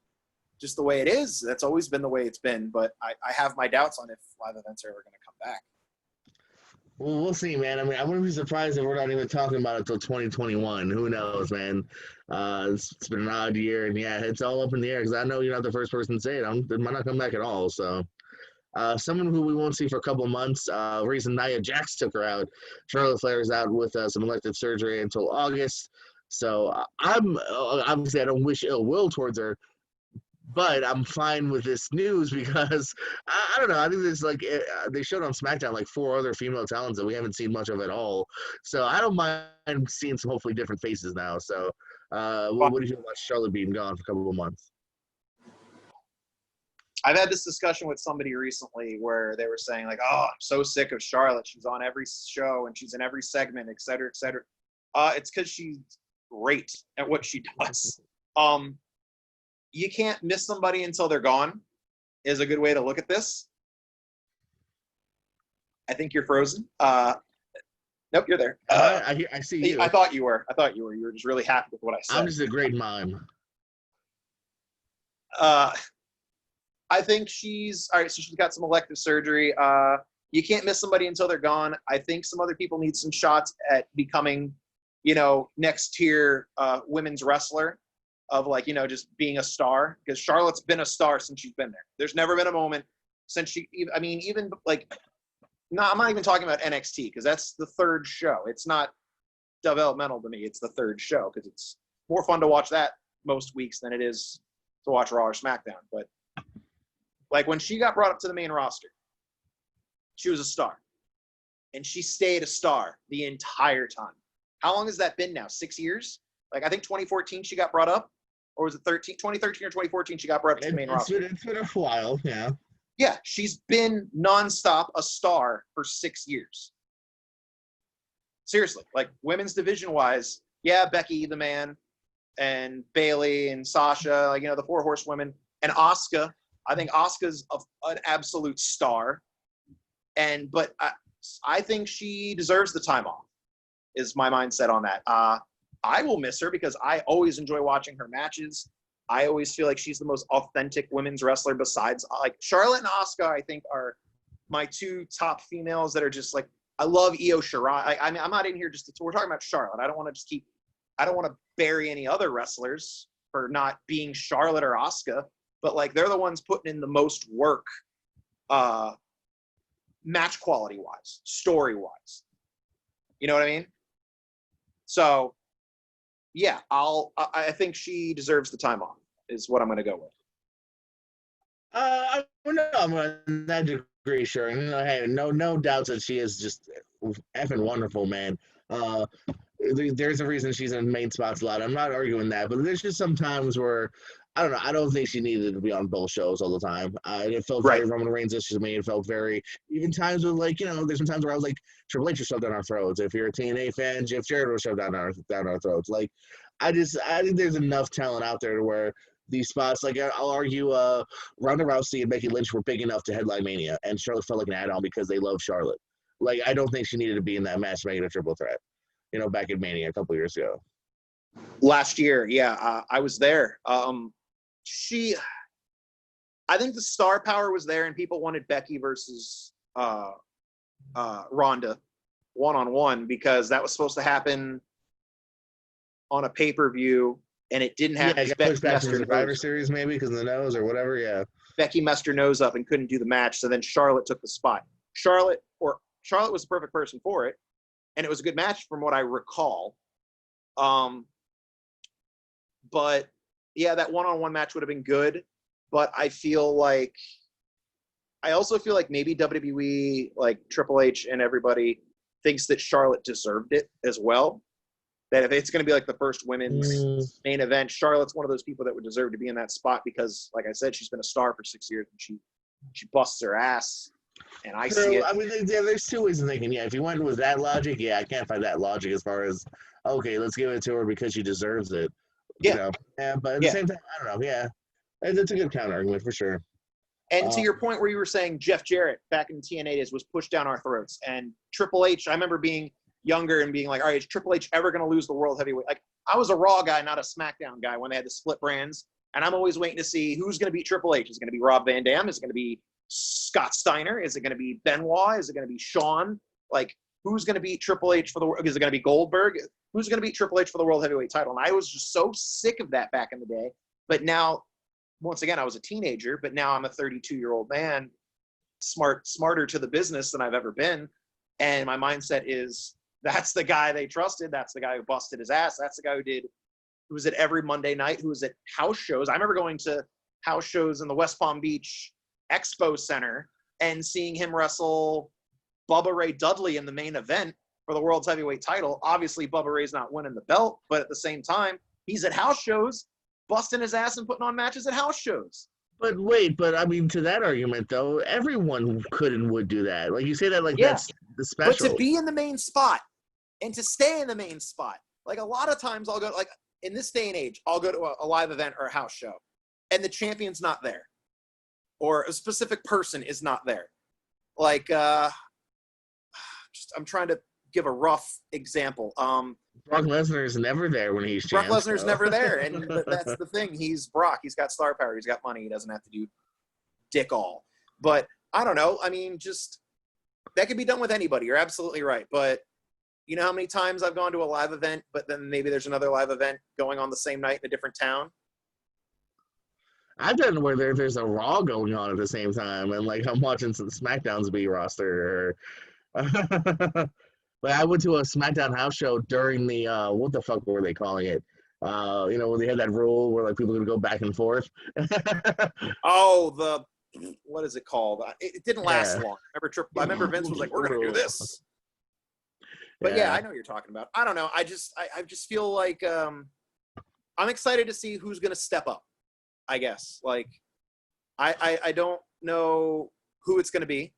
just the way it is. That's always been the way it's been. But I have my doubts on if live events are ever going to come back. Well, we'll see, man. I wouldn't be surprised if we're not even talking about it until 2021. Who knows, man? It's been an odd year, and yeah, it's all up in the air, because I know you're not the first person to say it. It might not come back at all. So, someone who we won't see for a couple months, reason Nia Jax took her out. Charlotte Flair's out with some elective surgery until August. So, obviously I don't wish ill will towards her, but I'm fine with this news, because I don't know. I think there's they showed on SmackDown 4 other female talents that we haven't seen much of at all. So I don't mind seeing some hopefully different faces now. So what do you feel about Charlotte being gone for a couple of months? I've had this discussion with somebody recently where they were saying oh, I'm so sick of Charlotte. She's on every show and she's in every segment, et cetera, et cetera. It's because she's great at what she does. You can't miss somebody until they're gone is a good way to look at this. I think you're frozen. Nope, you're there. I see you. I thought you were. You were just really happy with what I said. I'm just a great mime. I think she's all right. So she's got some elective surgery. You can't miss somebody until they're gone. I think some other people need some shots at becoming, next tier women's wrestler. of like, just being a star, because Charlotte's been a star since she's been there. There's never been a moment since even like, no, I'm not even talking about NXT because that's the third show. It's not developmental to me. It's the third show because it's more fun to watch that most weeks than it is to watch Raw or SmackDown. But like when she got brought up to the main roster, she was a star. And she stayed a star the entire time. How long has that been now? 6 years? Like I think 2014 she got brought up. Or was it 2013 or 2014 she got brought up to the main roster? It's been a while, yeah. Yeah, she's been nonstop a star for 6 years. Seriously, like women's division-wise, yeah, Becky the man, and Bayley and Sasha, like, the 4 horsewomen, and Asuka. I think Asuka's an absolute star. But I think she deserves the time off, is my mindset on that. I will miss her because I always enjoy watching her matches. I always feel like she's the most authentic women's wrestler besides, like, Charlotte and Asuka, I think, are my 2 top females that are just, like, I love Io Shirai. I mean, I'm not in here we're talking about Charlotte. I don't want to bury any other wrestlers for not being Charlotte or Asuka, but, like, they're the ones putting in the most work, match quality wise, story wise. You know what I mean? So yeah, I think she deserves the time off is what I'm going to go with. I'm on that degree, sure. And hey, no doubts that she is just effing wonderful, man. There's a reason she's in main spots a lot. I'm not arguing that, but there's just some times where I don't know. I don't think she needed to be on both shows all the time. It felt very Roman Reigns-ish to me. It felt very even times with like there's some times where I was like Triple H was shoved down our throats. If you're a TNA fan, Jeff Jarrett was shoved down our throats. Like I think there's enough talent out there to where these spots, like I'll argue, Ronda Rousey and Becky Lynch were big enough to headline Mania, and Charlotte felt like an add-on because they love Charlotte. Like I don't think she needed to be in that match to make it a triple threat. Back in Mania a couple years ago. Last year, yeah, I was there. I think the star power was there, and people wanted Becky versus Ronda one-on-one because that was supposed to happen on a pay-per-view, and it didn't happen. Yeah, it got pushed back to the Survivor Series maybe because of the nose or whatever, yeah. Becky messed her nose up and couldn't do the match, so then Charlotte took the spot. Charlotte was the perfect person for it, and it was a good match from what I recall. But yeah, that one-on-one match would have been good, but I also feel like maybe WWE, like Triple H and everybody, thinks that Charlotte deserved it as well. That if it's going to be like the first women's main event, Charlotte's one of those people that would deserve to be in that spot because, like I said, she's been a star for 6 years and she busts her ass. And I see it. I mean, there's 2 ways of thinking. Yeah, if you went with that logic, yeah, I can't find that logic as far as, okay, let's give it to her because she deserves it. Yeah. Yeah, but at the same time, I don't know. Yeah, it's a good counter argument for sure. And to your point where you were saying Jeff Jarrett back in TNA days was pushed down our throats, and Triple H, I remember being younger and being like, all right, is Triple H ever going to lose the world heavyweight? Like, I was a Raw guy, not a SmackDown guy when they had to split brands, and I'm always waiting to see who's going to beat Triple H. Is it going to be Rob Van Dam? Is it going to be Scott Steiner? Is it going to be Benoit? Is it going to be Shawn? Like, who's going to beat Triple H for the world? Is it going to be Goldberg? Who's going to beat Triple H for the world heavyweight title? And I was just so sick of that back in the day. But now, once again, I was a teenager, but now I'm a 32-year-old man, smarter to the business than I've ever been. And my mindset is that's the guy they trusted. That's the guy who busted his ass. That's the guy who was at every Monday night, who was at house shows. I remember going to house shows in the West Palm Beach Expo Center and seeing him wrestle Bubba Ray Dudley in the main event for the world's heavyweight title. Obviously, Bubba Ray's not winning the belt, but at the same time, he's at house shows, busting his ass and putting on matches at house shows. But wait, I mean, to that argument, though, everyone could and would do that. Like, you say that like that's the special. But to be in the main spot and to stay in the main spot, like a lot of times I'll go, like in this day and age, I'll go to a live event or a house show, and the champion's not there. Or a specific person is not there. Like, I'm trying to give a rough example. Brock Lesnar is never there when he's champ. Brock Lesnar's never there, and that's the thing. He's Brock. He's got star power. He's got money. He doesn't have to do dick all. But I don't know. I mean, just that could be done with anybody. You're absolutely right. But You know how many times I've gone to a live event, but then maybe there's another live event going on the same night in a different town? I've done where there's a Raw going on at the same time, and like I'm watching some SmackDown's B roster. But I went to a SmackDown house show during the what the fuck were they calling it? When they had that rule where like people could go back and forth. Oh, what is it called? It didn't last Yeah. long. I remember Vince was like, "We're gonna do this." But yeah, I know what you're talking about. I don't know. I just feel like I'm excited to see who's gonna step up. I guess like I don't know who it's gonna be.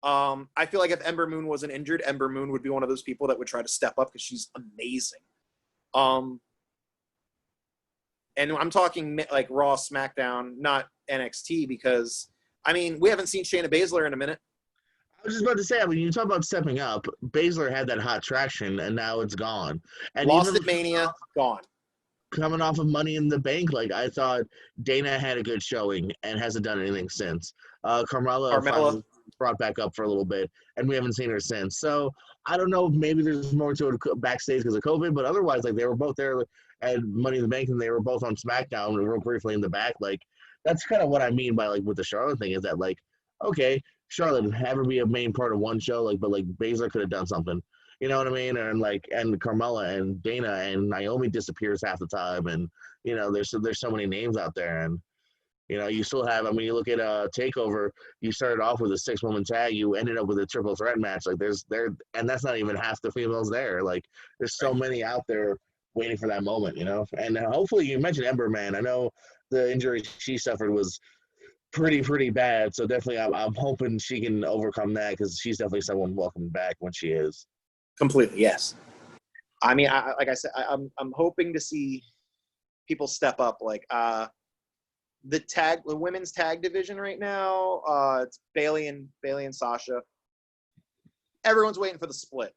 I feel like if Ember Moon wasn't injured, Ember Moon would be one of those people that would try to step up because she's amazing. And I'm talking like Raw, SmackDown, not NXT, because I mean we haven't seen Shayna Baszler in a minute. I was just about to say, I mean, you talk about stepping up. Baszler had that hot traction, and now it's gone. And Lost even at Mania, gone. coming off of Money in the Bank, like I thought Dana had a good showing and hasn't done anything since. Carmella finally brought back up for a little bit, and we haven't seen her since. So I don't know, maybe there's more to it backstage because of COVID, but otherwise, like they were both there at Money in the Bank, and they were both on SmackDown real briefly in the back. Like that's kind of what I mean by like with the Charlotte thing is that like, okay, Charlotte have her be a main part of one show, like but like Baszler could have done something. You know what I mean? And like, and Carmella and Dana and Naomi disappears half the time, and there's so many names out there, and you still have. I mean, you look at Takeover. You started off with a 6-woman tag. You ended up with a triple threat match. Like and that's not even half the females there. Like there's so many out there waiting for that moment. And hopefully you mentioned Ember, man. I know the injury she suffered was pretty bad. So definitely, I'm hoping she can overcome that because she's definitely someone welcome back when she is. Completely, yes. I mean, like I said, I'm hoping to see people step up. Like the women's tag division right now, it's Bayley and Sasha. Everyone's waiting for the split,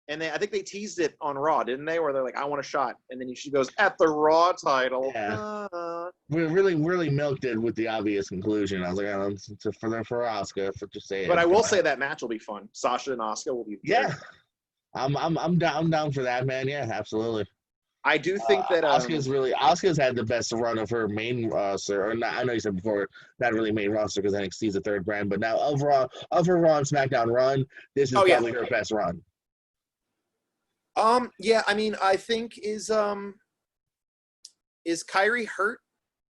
and I think they teased it on Raw, didn't they? Where they're like, "I want a shot," and then she goes at the Raw title. Yeah. We really milked it with the obvious conclusion. I was like, oh, it's for Asuka, for just saying. But I will say that match will be fun. Sasha and Asuka will be. Yeah. I'm down for that, man. Yeah, absolutely. I do think that Asuka's had the best run of her main roster. Or not, I know you said before, not really main roster because NXT is the third brand, but now overall of her Raw and SmackDown run, this is probably her best run. Yeah, I mean, I think is Kairi hurt?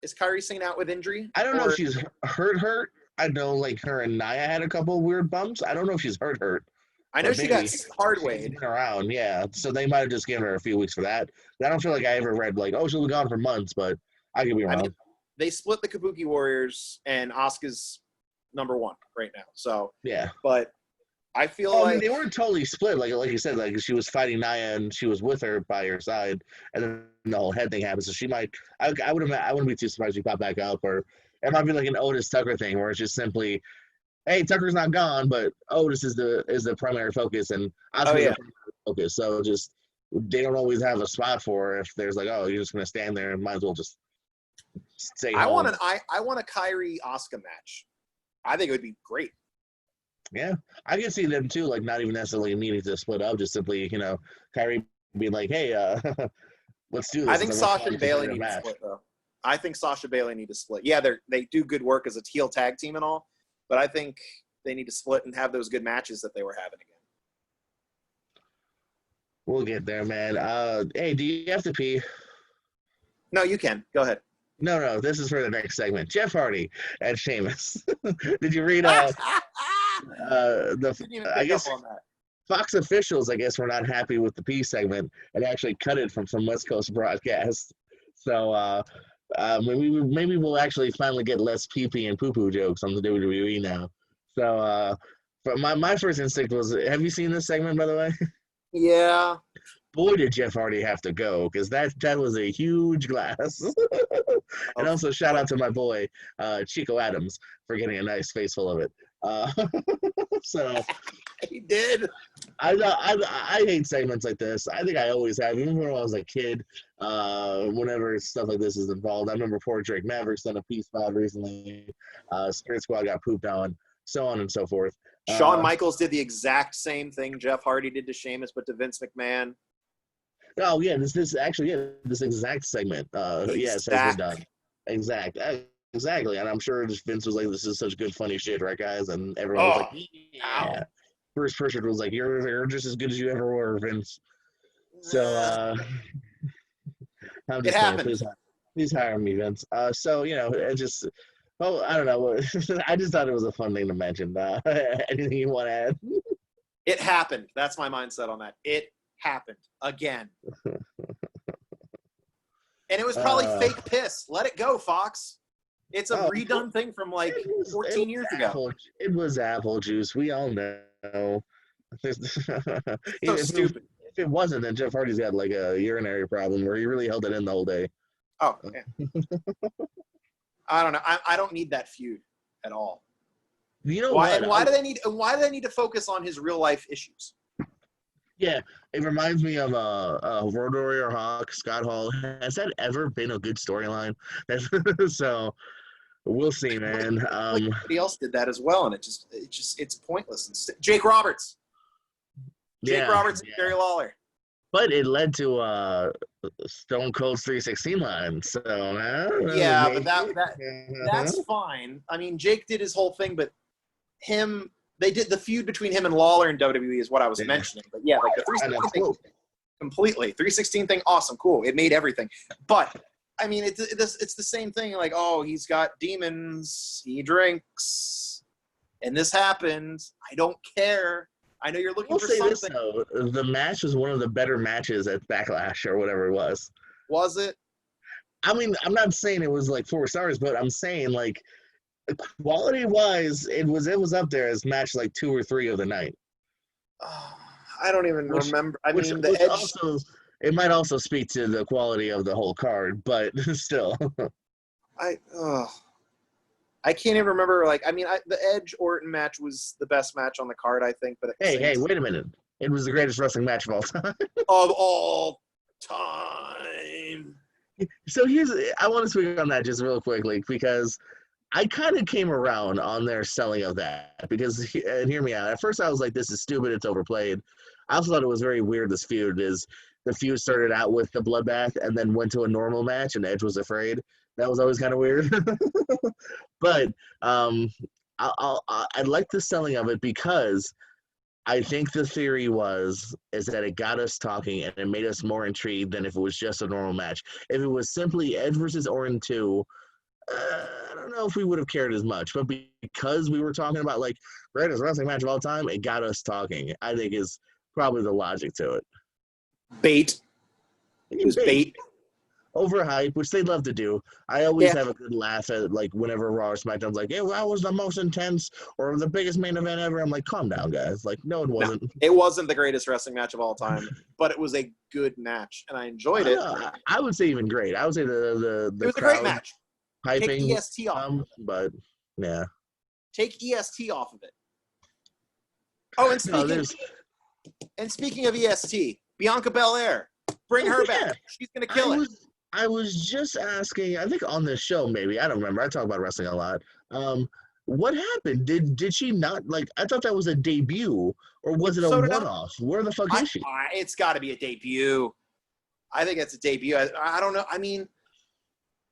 Is Kairi seen out with injury? I don't know if she's hurt. I know like her and Nia had a couple of weird bumps. I don't know if she's hurt. I know she got hard-weighed. Around, yeah. So they might have just given her a few weeks for that. I don't feel like I ever read like, oh, she'll be gone for months, but I could be wrong. I mean, they split the Kabuki Warriors, and Asuka's number one right now. So yeah, but I feel like they weren't totally split. Like you said, like she was fighting Nia and she was with her by her side, and then the whole head thing happened. So she might. I wouldn't be too surprised if she popped back up, or it might be like an Otis Tucker thing where it's just simply, hey, Tucker's not gone, but Otis is the primary focus, and Asuka's the primary focus. So just they don't always have a spot for her if there's like, oh, you're just gonna stand there and might as well just stay home. I want a Kairi Asuka match. I think it would be great. Yeah, I can see them too, like not even necessarily needing to split up, just simply, Kairi being like, hey, let's do this. I think Sasha and Bayley need to split though. I think Sasha Bayley need to split. Yeah, they do good work as a heel tag team and all, but I think they need to split and have those good matches that they were having again. We'll get there, man. Hey, do you have to pee? No, you can. Go ahead. No, this is for the next segment. Jeff Hardy and Sheamus. Did you read I guess Fox officials, I guess, were not happy with the pee segment and actually cut it from some West Coast broadcast. So maybe we'll actually finally get less pee-pee and poo-poo jokes on the WWE now. So but my first instinct was, have you seen this segment, by the way? Yeah. Boy, did Jeff Hardy have to go, because that was a huge glass. And also shout out to my boy Chico Adams for getting a nice face full of it. So he did. I hate segments like this. I think I always have, even when I was a kid. Whenever stuff like this is involved, I remember poor Drake Maverick's done a pee spot recently. Spirit Squad got pooped on, so on and so forth. Shawn Michaels did the exact same thing Jeff Hardy did to Sheamus, but to Vince McMahon. Oh yeah, this this exact segment. Yes, has been done. Exactly, and I'm sure Vince was like, "This is such good, funny shit, right, guys?" And everyone was like, "Yeah." First person was like, "You're just as good as you ever were, Vince." So I'm just saying, please hire me, Vince. So it just, well, I don't know. I just thought it was a fun thing to mention. Anything you want to add? It happened. That's my mindset on that. It happened again. And it was probably fake piss. Let it go, Fox. It's a redone thing from like 14 years ago. It was apple juice. We all know. So stupid. If it wasn't, then Jeff Hardy's got like a urinary problem where he really held it in the whole day. Oh, yeah. I don't know. I don't need that feud at all. You know why? what? And why do they need to focus on his real life issues? Yeah, it reminds me of Road Warrior Hawk, Scott Hall. Has that ever been a good storyline? So we'll see, man. Somebody else did that as well, and it's pointless. Jake Roberts. Jake Roberts and Jerry Lawler. But it led to Stone Cold's 316 line. So yeah, maybe. But that's fine. I mean, Jake did his whole thing, but they did the feud between him and Lawler in WWE is what I was mentioning. But yeah, like the 316 thing, completely 316 thing, awesome, cool. It made everything. But I mean, it's the same thing. Like, oh, he's got demons, he drinks, and this happened. I don't care. I know you're looking for something. This, though, the match was one of the better matches at Backlash or whatever it was. Was it? I mean, I'm not saying it was like 4 stars, but I'm saying like quality-wise, it was up there as match like 2 or 3 of the night. I don't even remember. I mean, the Edge. Also, it might also speak to the quality of the whole card, but still. I can't even remember. Like, I mean, the Edge Orton match was the best match on the card, I think. But hey, wait a minute! It was the greatest wrestling match of all time. Of all time. So I want to speak on that just real quickly because I kind of came around on their selling of that because, and hear me out. At first, I was like, "This is stupid. It's overplayed." I also thought it was very weird. This feud the feud started out with the bloodbath and then went to a normal match, and Edge was afraid. That was always kind of weird. But I like the selling of it because I think the theory is that it got us talking and it made us more intrigued than if it was just a normal match. If it was simply Edge versus Orton 2, I don't know if we would have cared as much. But because we were talking about like greatest wrestling match of all time, it got us talking. I think is probably the logic to it. Bait. It was bait. Overhype, which they love to do. I always have a good laugh at like whenever Raw or SmackDown's like, "Hey, that was the most intense or the biggest main event ever." I'm like, calm down, guys. Like, no, it wasn't. No, it wasn't the greatest wrestling match of all time, but it was a good match, and I enjoyed it. I would say even great. I would say the it was a great match. Hyping, take EST off. But yeah, take EST off of it. Oh, and speaking of EST, Bianca Belair, bring her back. She's gonna kill it. I was just asking, I think on this show, maybe, I don't remember. I talk about wrestling a lot. What happened? Did she not, like, I thought that was a debut, or was it a one-off? Where the fuck is she? It's got to be a debut. I think it's a debut. I don't know. I mean,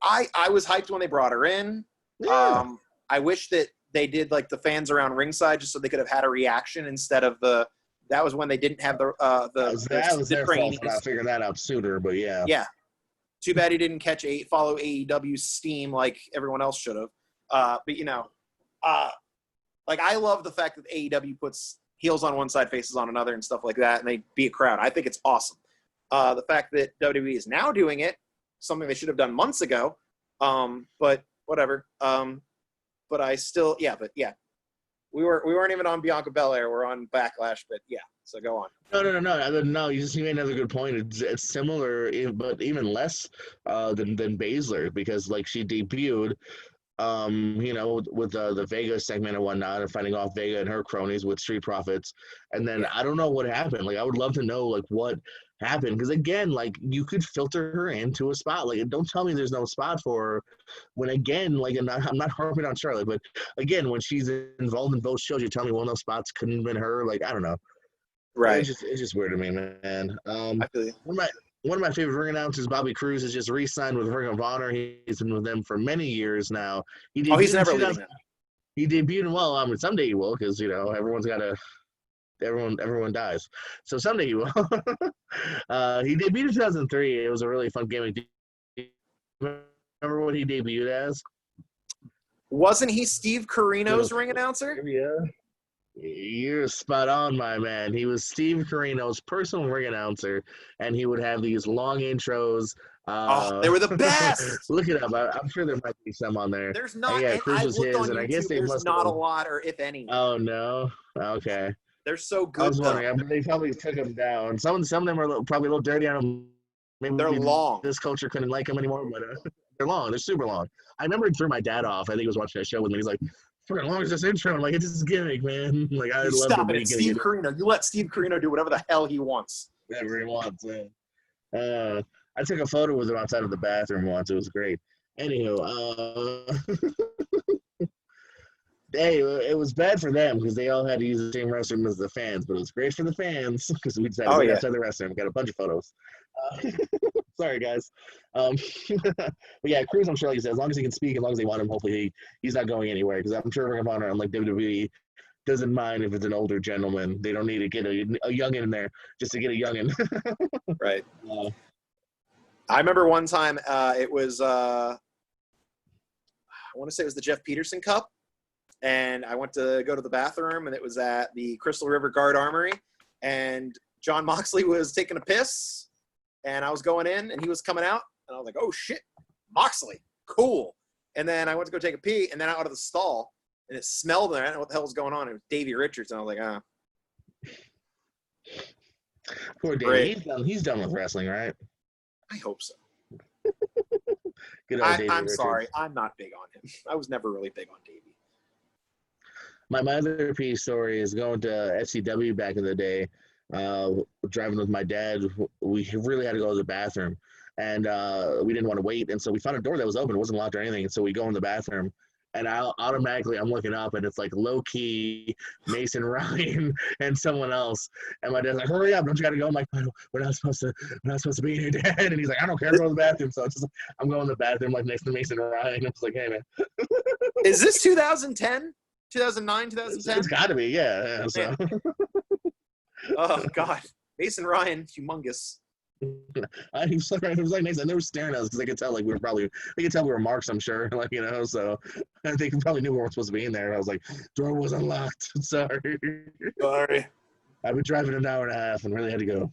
I was hyped when they brought her in. Yeah. I wish that they did, like, the fans around ringside just so they could have had a reaction instead of that was when they didn't have the their fault for not figuring that out sooner, but yeah. Yeah. Too bad he didn't follow AEW's steam like everyone else should have. But, like, I love the fact that AEW puts heels on one side, faces on another, and stuff like that, and they be a crowd. I think it's awesome. The fact that WWE is now doing it, something they should have done months ago, but whatever. But I still, we weren't even on Bianca Belair. We're on Backlash, but yeah. So go on. No. You made another good point. It's similar, but even less than Baszler because like she debuted, with the Vega segment and whatnot, and fighting off Vega and her cronies with Street Profits, and then I don't know what happened. Like I would love to know like what happen. Because again, like you could filter her into a spot. Like, don't tell me there's no spot for her. When again, like, I'm not harping on Charlotte, but again, when she's involved in both shows, you tell me one of those spots couldn't have been her. Like, I don't know. Right. It's just weird to me, man. I feel you. One of my favorite ring announcers, Bobby Cruz, has just re-signed with Ring of Honor. He's been with them for many years now. He's never leaving them. He debuted well. Someday he will, because everyone dies. So someday he will. He debuted in 2003. It was a really fun gimmick. Do you remember what he debuted as? Wasn't he Steve Corino's ring announcer? Yeah. You're spot on, my man. He was Steve Corino's personal ring announcer, and he would have these long intros. They were the best. Look it up. I'm sure there might be some on there. There's not. Yeah, Cruz was his, and I guess there's not a lot, or if any. Oh no. Okay. They're so good. I was wondering. They probably took them down. Some of them are probably a little dirty on them. Maybe they're long. This culture couldn't like them anymore, but they're long. They're super long. I remember he threw my dad off. I think he was watching a show with me. He's like, "For as long as this intro," I'm like, "It's just a gimmick, man." Like, I love stop it. It's Steve Corino. You let Steve Corino do whatever the hell he wants. Whatever he wants. Man. I took a photo with him outside of the bathroom once. It was great. Anywho, hey, it was bad for them because they all had to use the same restroom as the fans, but it was great for the fans because we just had to wait outside the restroom. Got a bunch of photos. Sorry, guys. But yeah, Cruz, I'm sure, like I said, as long as he can speak, as long as they want him, hopefully he's not going anywhere because I'm sure Ring of Honor, unlike WWE, doesn't mind if it's an older gentleman. They don't need to get a youngin in there just to get a youngin. Right. I remember one time it was, I want to say it was the Jeff Peterson Cup, and I went to go to the bathroom, and it was at the Crystal River Guard Armory, and John Moxley was taking a piss, and I was going in, and he was coming out, and I was like, oh, shit, Moxley, cool. And then I went to go take a pee, and then out of the stall, and it smelled there. I don't know what the hell was going on. It was Davey Richards, and I was like, Poor Davey. He's done with wrestling, right? I hope so. Good old Davey I'm Richards. sorry. I'm not big on him. I was never really big on Davey. My other piece story is going to FCW back in the day. Driving with my dad, we really had to go to the bathroom, and we didn't want to wait, and so we found a door that was open. It wasn't locked or anything, and so we go in the bathroom, and I'm looking up, and it's like low-key Mason Ryan and someone else, and my dad's like, hurry up, don't you got to go? I'm like, we're not supposed to be here, Dad. And he's like, I don't care, go to the bathroom. So I'm going to the bathroom like next to Mason Ryan. I'm just like, hey, man. Is this 2010? 2009, 2010? It's got to be, yeah. So. Oh, God. Mason Ryan, humongous. He was like nice, and they were staring at us because they could tell we were marks, I'm sure, so they probably knew we weren't supposed to be in there. And I was like, door was unlocked. Sorry. I've been driving an hour and a half and really had to go.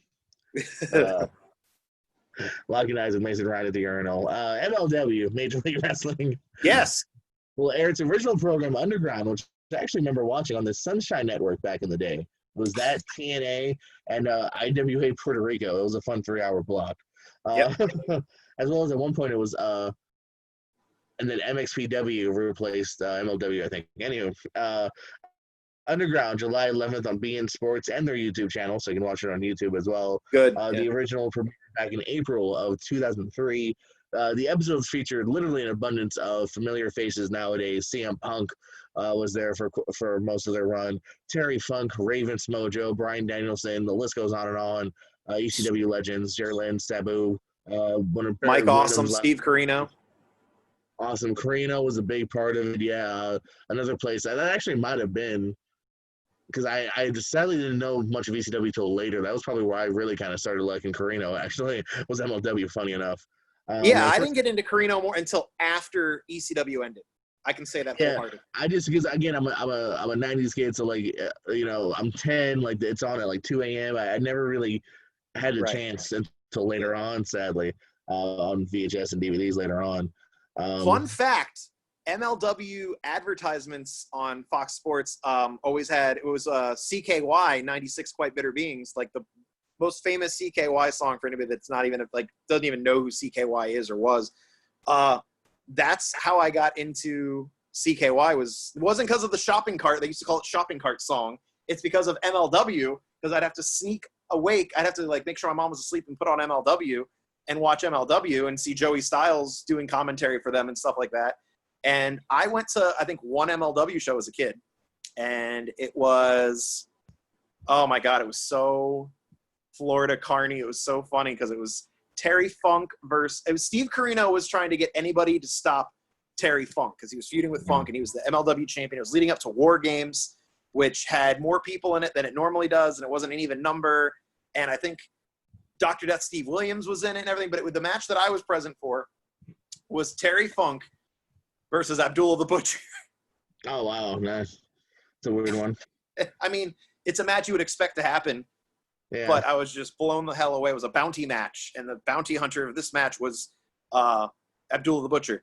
Locking eyes with Mason Ryan at the urinal. MLW, Major League Wrestling. Yes. Will air its original program Underground, which I actually remember watching on the Sunshine Network back in the day. Was that TNA and IWA Puerto Rico. It was a fun 3-hour block. As well as at one point it was and then MXPW replaced MLW, I think. Anyway, Underground, July 11th on beIN Sports and their YouTube channel, so you can watch it on YouTube as well. Good. The original premiered back in April of 2003. The episodes featured literally an abundance of familiar faces nowadays. CM Punk was there for most of their run. Terry Funk, Raven Smojo, Bryan Danielson, the list goes on and on. ECW legends, Jerry Lynn, Sabu. Mike Awesome, Steve Corino. Awesome. Corino was a big part of it. Yeah. Another place that actually might have been, because I sadly didn't know much of ECW till later. That was probably where I really kind of started liking Corino, actually, was MLW, funny enough. I didn't get into Corino more until after ECW ended. I can say that wholeheartedly. I just, because again, I'm a 90s kid, so I'm 10, it's on at 2 a.m. I never really had a chance until later on, sadly, on VHS and DVDs later on. Fun fact, MLW advertisements on Fox Sports always had, it was CKY, 96 Quite Bitter Beings, the most famous CKY song for anybody that's not even doesn't even know who CKY is or was. That's how I got into CKY. It wasn't because of the shopping cart. They used to call it shopping cart song. It's because of MLW, because I'd have to sneak awake, I'd have to like make sure my mom was asleep and put on MLW and watch MLW and see Joey Styles doing commentary for them and stuff like that. And I went to, I think, one MLW show as a kid. And it was, oh my God, it was so Florida Carney. It was so funny because it was Terry Funk versus, it was Steve Corino was trying to get anybody to stop Terry Funk because he was feuding with Funk and he was the MLW champion. It was leading up to War Games, which had more people in it than it normally does, and it wasn't an even number. And I think Dr. Death Steve Williams was in it and everything, but the match that I was present for was Terry Funk versus Abdullah the Butcher. Oh, wow. Nice. It's a weird one. I mean, it's a match you would expect to happen, but I was just blown the hell away. It was a bounty match, and the bounty hunter of this match was Abdullah the Butcher.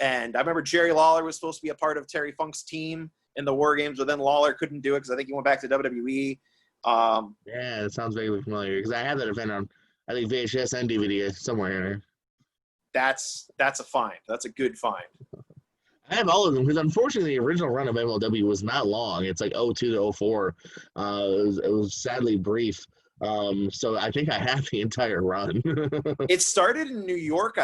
And I remember Jerry Lawler was supposed to be a part of Terry Funk's team in the War Games, but then Lawler couldn't do it because I think he went back to WWE. Yeah, it sounds vaguely familiar because I have that event on, I think, VHS and DVD somewhere in there. That's a find. That's a good find. I have all of them because unfortunately the original run of MLW was not long. It's like 02 to 04. It was sadly brief. So I think I have the entire run. It started in New York,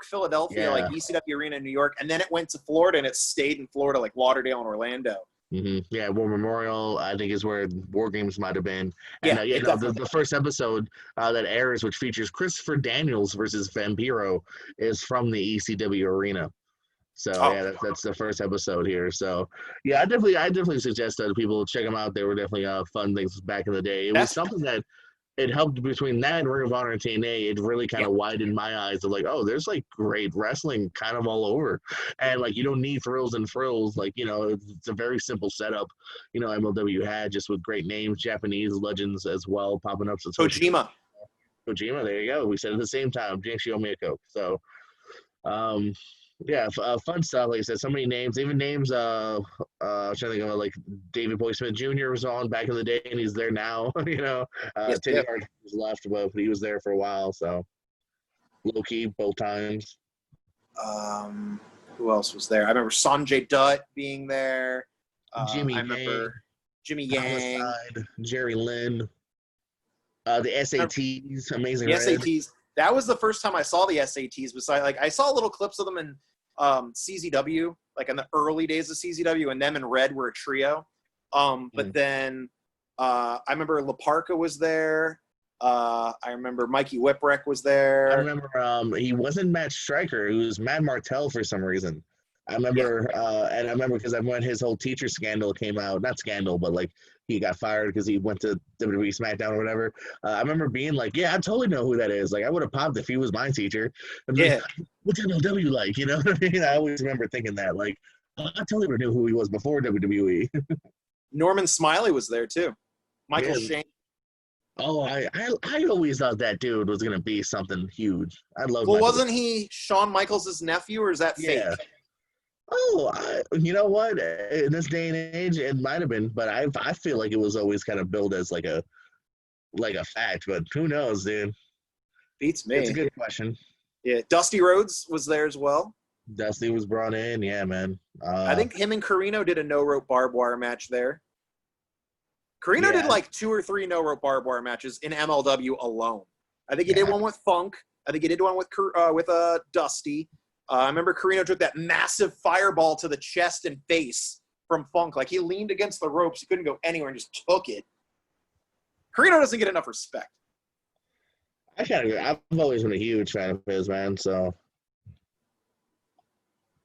Philadelphia, like ECW Arena in New York, and then it went to Florida and it stayed in Florida, like Lauderdale and Orlando. Mm-hmm. Yeah, War Memorial, I think, is where War Games might have been. And the first episode that airs, which features Christopher Daniels versus Vampiro, is from the ECW Arena. So that's the first episode here. So yeah, I definitely suggest that people check them out. They were definitely fun things back in the day. It was something that it helped between that and Ring of Honor and TNA. It really kind of widened my eyes of like, oh, there's like great wrestling kind of all over, and like you don't need thrills and frills. Like it's a very simple setup. MLW had just with great names, Japanese legends as well popping up. So Kojima, there you go. We said at the same time, Jinxie Omiyako. So. Fun stuff. Like I said, so many names, even names. I'm trying to think of like David Boy Smith Jr. was on back in the day, and he's there now. Teddy Hart was left, but he was there for a while. So low key both times. Who else was there? I remember Sanjay Dutt being there. Jimmy Yang, Jerry Lynn. The SATs, amazing. The SATs. That was the first time I saw the SATs. Besides, like I saw little clips of them in CZW, like in the early days of CZW, and them and Red were a trio. But then I remember La Parka was there. I remember Mikey Whipwreck was there. I remember he wasn't Matt Striker. He was Matt Martell for some reason. I remember, and I remember because when his whole teacher scandal came out, not scandal, but like he got fired because he went to WWE SmackDown or whatever. I remember being like, yeah, I totally know who that is. Like, I would have popped if he was my teacher. Like, what's MLW like? You know what I mean? I always remember thinking that. Like, I totally knew who he was before WWE. Norman Smiley was there too. Michael Shane. Oh, I always thought that dude was gonna be something huge. I love. Well, wasn't he Shawn Michaels' nephew, or is that fake? Oh, you know what? In this day and age, it might have been, but I feel like it was always kind of billed as like a fact. But who knows, dude? Beats me. It's a good question. Yeah, Dusty Rhodes was there as well. Dusty was brought in, yeah, man. I think him and Carino did a no-rope barbed wire match there. Carino did like 2 or 3 no-rope barbed wire matches in MLW alone. I think he did one with Funk. I think he did one with Dusty. I remember Carino took that massive fireball to the chest and face from Funk. Like, he leaned against the ropes. He couldn't go anywhere and just took it. Carino doesn't get enough respect. I've always been a huge fan of his, man, so.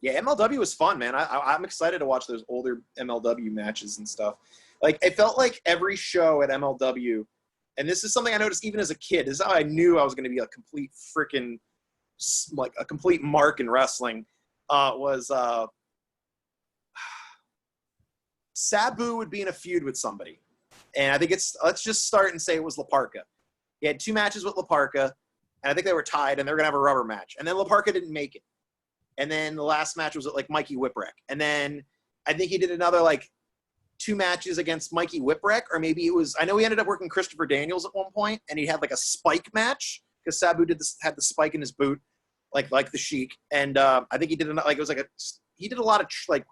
Yeah, MLW was fun, man. I'm excited to watch those older MLW matches and stuff. Like, it felt like every show at MLW, and this is something I noticed even as a kid. This is how I knew I was going to be a complete freaking – like a complete mark in wrestling, was Sabu would be in a feud with somebody. And I think let's just start and say it was La Parka. He had 2 matches with La Parka, and I think they were tied, and they were going to have a rubber match. And then La Parka didn't make it. And then the last match was at like Mikey Whipwreck. And then I think he did another like 2 matches against Mikey Whipwreck, or maybe it was, I know he ended up working Christopher Daniels at one point, and he had like a spike match because Sabu had the spike in his boot, like the Sheik, and I think he did he did a lot of like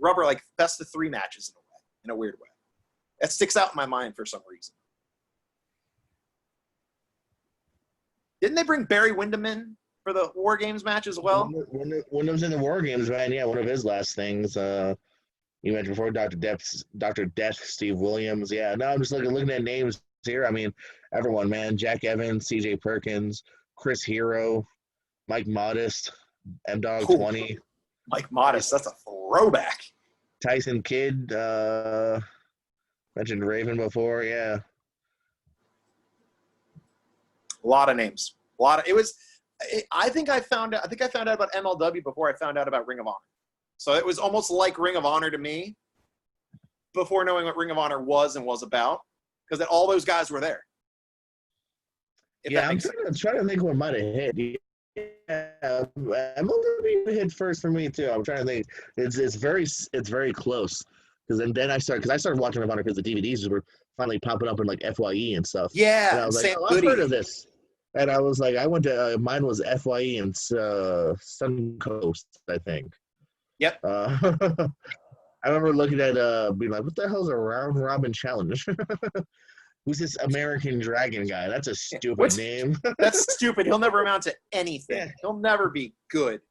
rubber, like best of 3 matches in a weird way. That sticks out in my mind for some reason. Didn't they bring Barry Windham in for the War Games match as well? Wyndham's in the War Games, man. Yeah, one of his last things. You mentioned before, Dr. Death, Steve Williams. Yeah, no, I'm just looking at names here. I mean, everyone, man. Jack Evans, C.J. Perkins, Chris Hero, Mike Modest, M-Dog 20. Mike Modest, that's a throwback. Tyson Kidd, mentioned Raven before, yeah. A lot of names. I think I found out about MLW before I found out about Ring of Honor. So it was almost like Ring of Honor to me before knowing what Ring of Honor was and was about, because all those guys were there. Yeah, I'm trying to think what might have hit. Yeah, MLW hit first for me too. I'm trying to think. It's very close because I started watching Ring of Honor because the DVDs were finally popping up in like FYE and stuff. Yeah, and I was like, I've heard of this. And I was like, I went to mine was FYE and Suncoast, I think. Yep. I remember looking at being like, what the hell's a round robin challenge? Who's this American Dragon guy? That's a stupid name. That's stupid. He'll never amount to anything. Yeah. He'll never be good,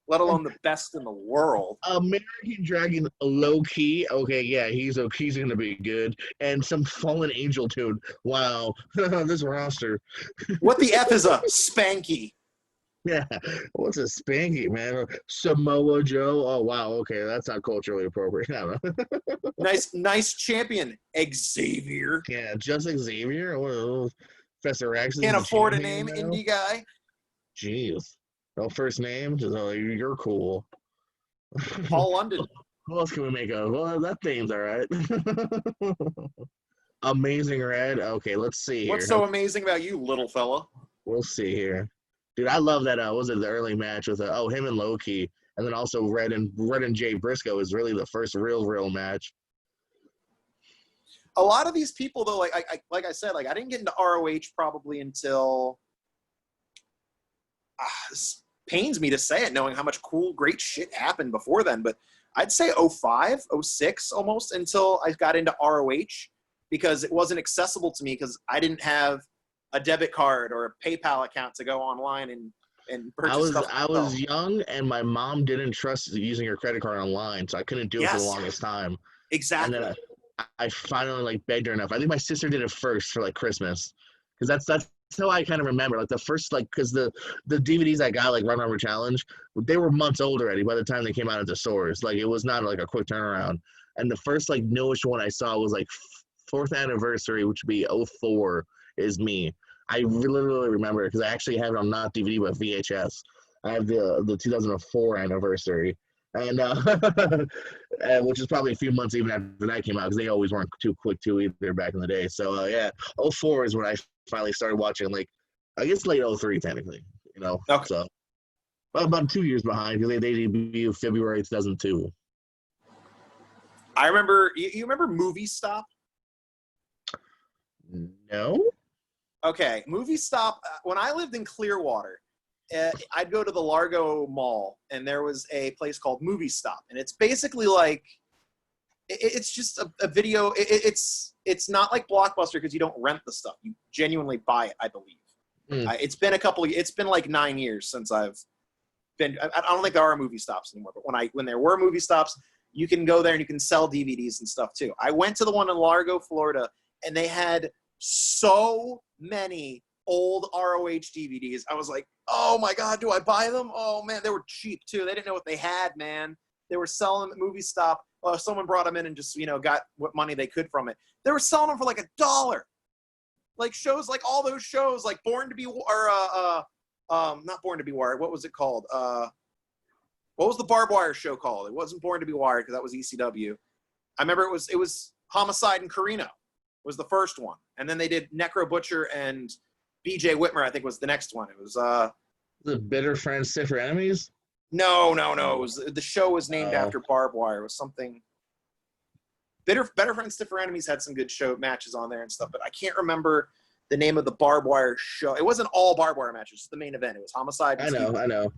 let alone the best in the world. American Dragon, low key. Okay, yeah, he's gonna be good. And some Fallen Angel tune. Wow, this roster. What the F is a Spanky? Yeah, what's a Spanky, man? Samoa Joe. Oh wow, okay, that's not culturally appropriate. I don't know. nice champion, Xavier. Yeah, just Xavier. Oh, Professor X. Can't afford a name, now? Indie guy. Jeez, no first name. Just you're cool. Paul London. Who else can we make of? Well, that name's all right. Amazing Red. Okay, let's see here. What's so amazing about you, little fella? We'll see here. Dude, I love that. Was it the early match with him and Loki, and then also Red and Jay Briscoe is really the first real match. A lot of these people though, like I said, I didn't get into ROH probably until. This pains me to say it, knowing how much great shit happened before then, but I'd say 05, 06 almost until I got into ROH because it wasn't accessible to me because I didn't have a debit card or a PayPal account to go online and purchase stuff. I was young, and my mom didn't trust using her credit card online, so I couldn't do it for the longest time. Exactly. And then I finally begged her enough. I think my sister did it first for Christmas, because that's how I kind of remember the first because the DVDs I got Run Rubber Challenge, they were months old already by the time they came out into stores. It was not a quick turnaround. And the first newish one I saw was 4th anniversary, which would be 04 is me. I literally remember it because I actually have it on not DVD but VHS. I have the 2004 anniversary, and which is probably a few months even after that came out because they always weren't too quick to either back in the day. So yeah, 04 is when I finally started watching. I guess late 03 technically, Okay. So about 2 years behind because they debuted February 2002. I remember. You remember Movie Stop? No. Okay, Movie Stop. When I lived in Clearwater, I'd go to the Largo Mall, and there was a place called Movie Stop, and it's basically it's just a video. It's not like Blockbuster because you don't rent the stuff; you genuinely buy it. I believe. It's been it's been 9 years since I've been. I don't think there are movie stops anymore, but when there were movie stops, you can go there and you can sell DVDs and stuff too. I went to the one in Largo, Florida, and they had so many old ROH DVDs. I was like, oh my God, do I buy them? Oh man, they were cheap too. They didn't know what they had, man. They were selling them at Movie Stop. Someone brought them in and just, got what money they could from it. They were selling them for $1. Shows all those shows, Born to Be, or not Born to Be Wired. What was it called? What was the Barbed Wire show called? It wasn't Born to Be Wired because that was ECW. I remember it was Homicide and Carino was the first one. And then they did Necro Butcher and BJ Whitmer, I think was the next one. It was The Bitter Friends, Stiffer Enemies? No. It was the show was named after Barbed Wire. It was something. Better Friends, Stiffer Enemies had some good show matches on there and stuff, but I can't remember the name of the Barbed Wire show. It wasn't all Barbed Wire matches, just the main event. It was Homicide. I know.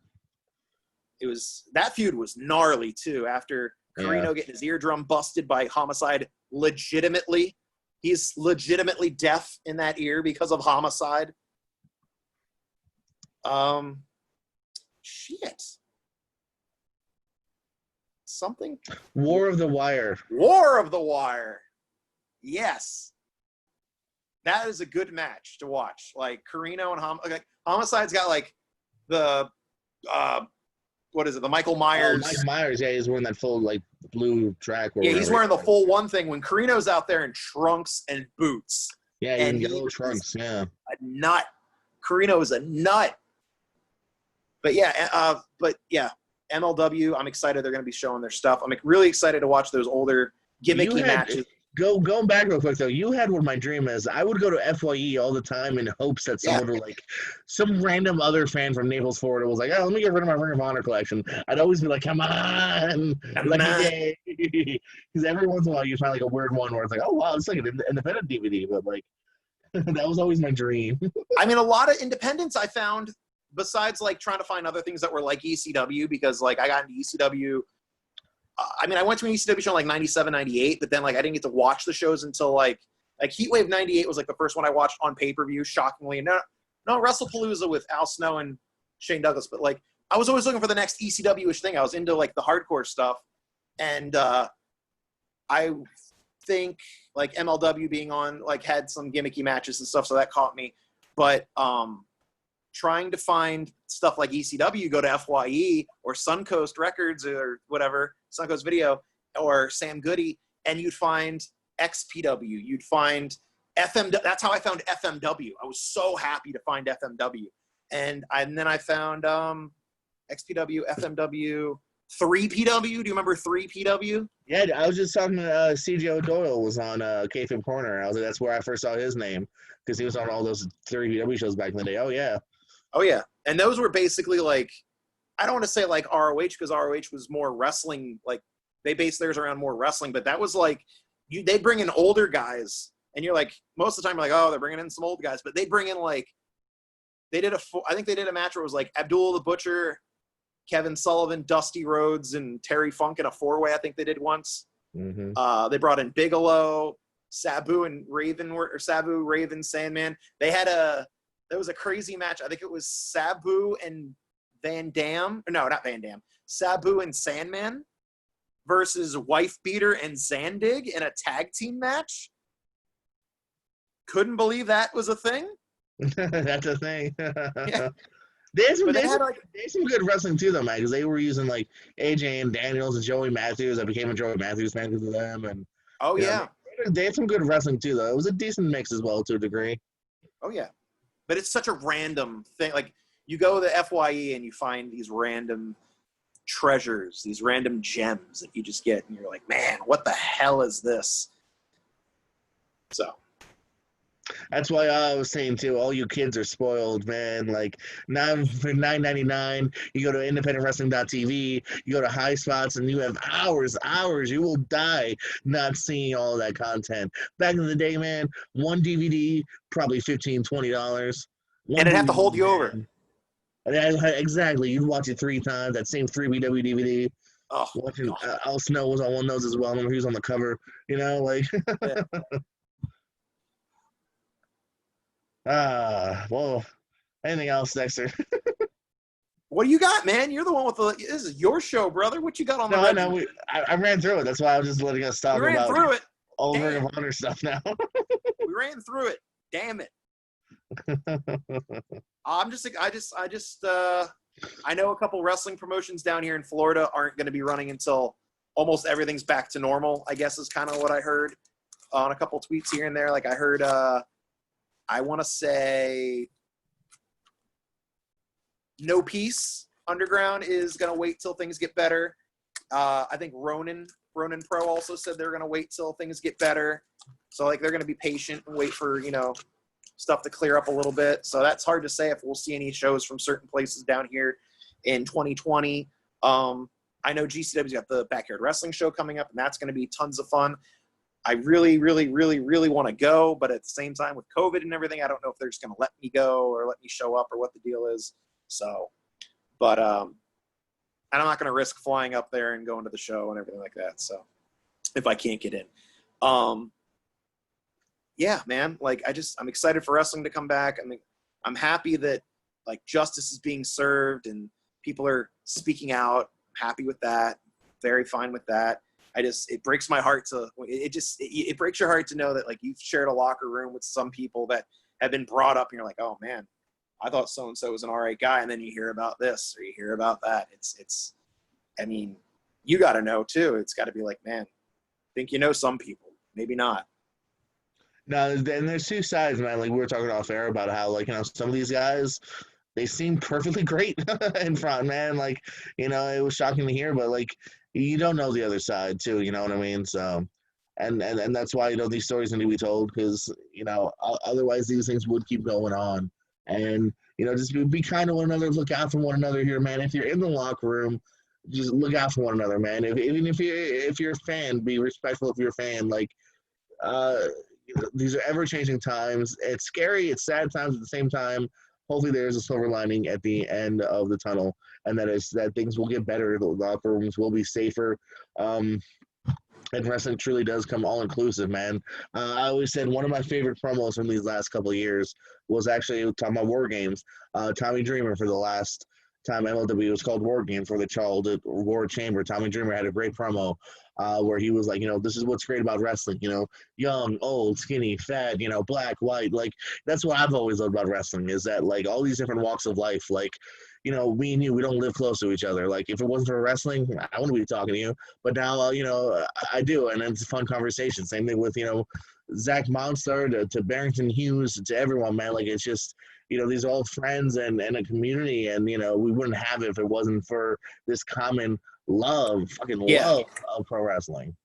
It was that feud was gnarly too. After Carino getting his eardrum busted by Homicide, legitimately. He's legitimately deaf in that ear because of Homicide. Shit. Something. War of the Wire. War of the Wire. Yes. That is a good match to watch. Like Carino and Homicide's got like the what is it? The Michael Myers. Oh, Mike Myers, yeah, he's wearing that full like blue track. Yeah, he's wearing the full one thing when Carino's out there in trunks and boots. Yeah, and yellow trunks. Yeah, a nut. Carino is a nut. But yeah, MLW. I'm excited they're going to be showing their stuff. I'm really excited to watch those older gimmicky matches. Going back real quick though, you had what my dream is. I would go to FYE all the time in hopes that someone would like some random other fan from Naples, Florida was like, "Oh, let me get rid of my Ring of Honor collection." I'd always be like, "Come on, lucky day," because every once in a while you find like a weird one where it's like, "Oh wow, it's like an independent DVD," but like that was always my dream. I mean, a lot of independents I found besides like trying to find other things that were like ECW because like I got into ECW. I mean, I went to an ECW show in like 97, 98, but then like I didn't get to watch the shows until like Heatwave 98 was like the first one I watched on pay-per-view, shockingly. No, WrestlePalooza with Al Snow and Shane Douglas, but like I was always looking for the next ECW-ish thing. I was into like the hardcore stuff. And I think like MLW being on like had some gimmicky matches and stuff, so that caught me. But trying to find stuff like ECW, go to FYE or Suncoast Records or whatever, Suncoast Video or Sam Goody, and you'd find XPW, you'd find FMW. That's how I found FMW. I was so happy to find FMW. And then I found XPW, FMW, 3PW. Do you remember 3PW? Yeah, I was just talking to CJ O'Doyle was on Kayfabe Corner. I was like, that's where I first saw his name because he was on all those 3PW shows back in the day. Oh, yeah. Oh, yeah. And those were basically like, I don't want to say like ROH because ROH was more wrestling. Like they based theirs around more wrestling, but that was like, they bring in older guys and you're like, most of the time you're like, oh, they're bringing in some old guys, but they bring in like, I think they did a match where it was like Abdul the Butcher, Kevin Sullivan, Dusty Rhodes, and Terry Funk in a 4-way. I think they did once. Mm-hmm. They brought in Bigelow, Sabu, Raven, Sandman. There was a crazy match. I think it was Sabu and Van Dam. No, not Van Dam. Sabu and Sandman versus Wife Beater and Zandig in a tag team match. Couldn't believe that was a thing. That's a thing. Yeah. There's some good wrestling too, though, man, because they were using like AJ and Daniels and Joey Matthews. I became a Joey Matthews fan because of them. And they had some good wrestling too, though. It was a decent mix as well, to a degree. Oh yeah, but it's such a random thing. Like you go to FYE and you find these random treasures, these random gems that you just get, and you're like, man, what the hell is this? So. That's why I was saying too, all you kids are spoiled, man. Like now for $9.99, you go to independentwrestling.tv, you go to High Spots, and you have hours. You will die not seeing all of that content. Back in the day, man, one DVD, probably $15, $20. And it'd have to hold you over. Exactly. You'd watch it 3 times, that same 3BW DVD. Oh, watching Al Snow was on one of those as well. I remember he was on the cover, like. Yeah. Well, anything else, Dexter? What do you got, man? You're the one with this is your show, brother. What you got on the record? No, I ran through it. That's why I was just letting us talk about ran through it. All the Ring of Honor stuff now. We ran through it. Damn it. I know a couple wrestling promotions down here in Florida aren't going to be running until almost everything's back to normal, I guess is kind of what I heard on a couple tweets here and there. Like I heard I want to say No Peace Underground is going to wait till things get better. I think Ronin Pro also said they're going to wait till things get better. So like they're going to be patient and wait for, stuff to clear up a little bit. So that's hard to say if we'll see any shows from certain places down here in 2020. I know GCW's got the Backyard Wrestling Show coming up, and that's going to be tons of fun. I really, really, really, really want to go, but at the same time with COVID and everything, I don't know if they're just going to let me go or let me show up or what the deal is. So, but and I'm not going to risk flying up there and going to the show and everything like that. So, if I can't get in, yeah, man. Like I'm excited for wrestling to come back. I'm happy that like justice is being served and people are speaking out. Happy with that. Very fine with that. It breaks my heart it breaks your heart to know that like you've shared a locker room with some people that have been brought up and you're like, oh man, I thought so-and-so was an all right guy. And then you hear about this or you hear about that. I mean, you got to know too. It's got to be like, man, think you know some people, maybe not. No, and there's two sides, man. Like we were talking off air about how, like, some of these guys, they seem perfectly great in front, man. Like, it was shocking to hear, but like, you don't know the other side too. You know what I mean? So, and that's why these stories need to be told because otherwise these things would keep going on. And just be kind to one another, look out for one another here, man. If you're in the locker room, just look out for one another, man. Even if you're a fan, be respectful if you're a fan. Like, these are ever-changing times. It's scary. It's sad times at the same time. Hopefully, there's a silver lining at the end of the tunnel, and that is that things will get better. The locker rooms will be safer. And wrestling truly does come all-inclusive, man. I always said one of my favorite promos from these last couple of years was actually talking about War Games. Tommy Dreamer for the last time MLW was called War Games for the Childhood War Chamber. Tommy Dreamer had a great promo where he was like, this is what's great about wrestling. Young, old, skinny, fat, black, white. Like, that's what I've always loved about wrestling is that, like, all these different walks of life, like, me and you, we don't live close to each other. Like, if it wasn't for wrestling, I wouldn't be talking to you. But now, I do, and it's a fun conversation. Same thing with, Zach Monster to Barrington Hughes to everyone, man. Like, it's just, these are all friends and a community, and, we wouldn't have it if it wasn't for this common love of pro wrestling.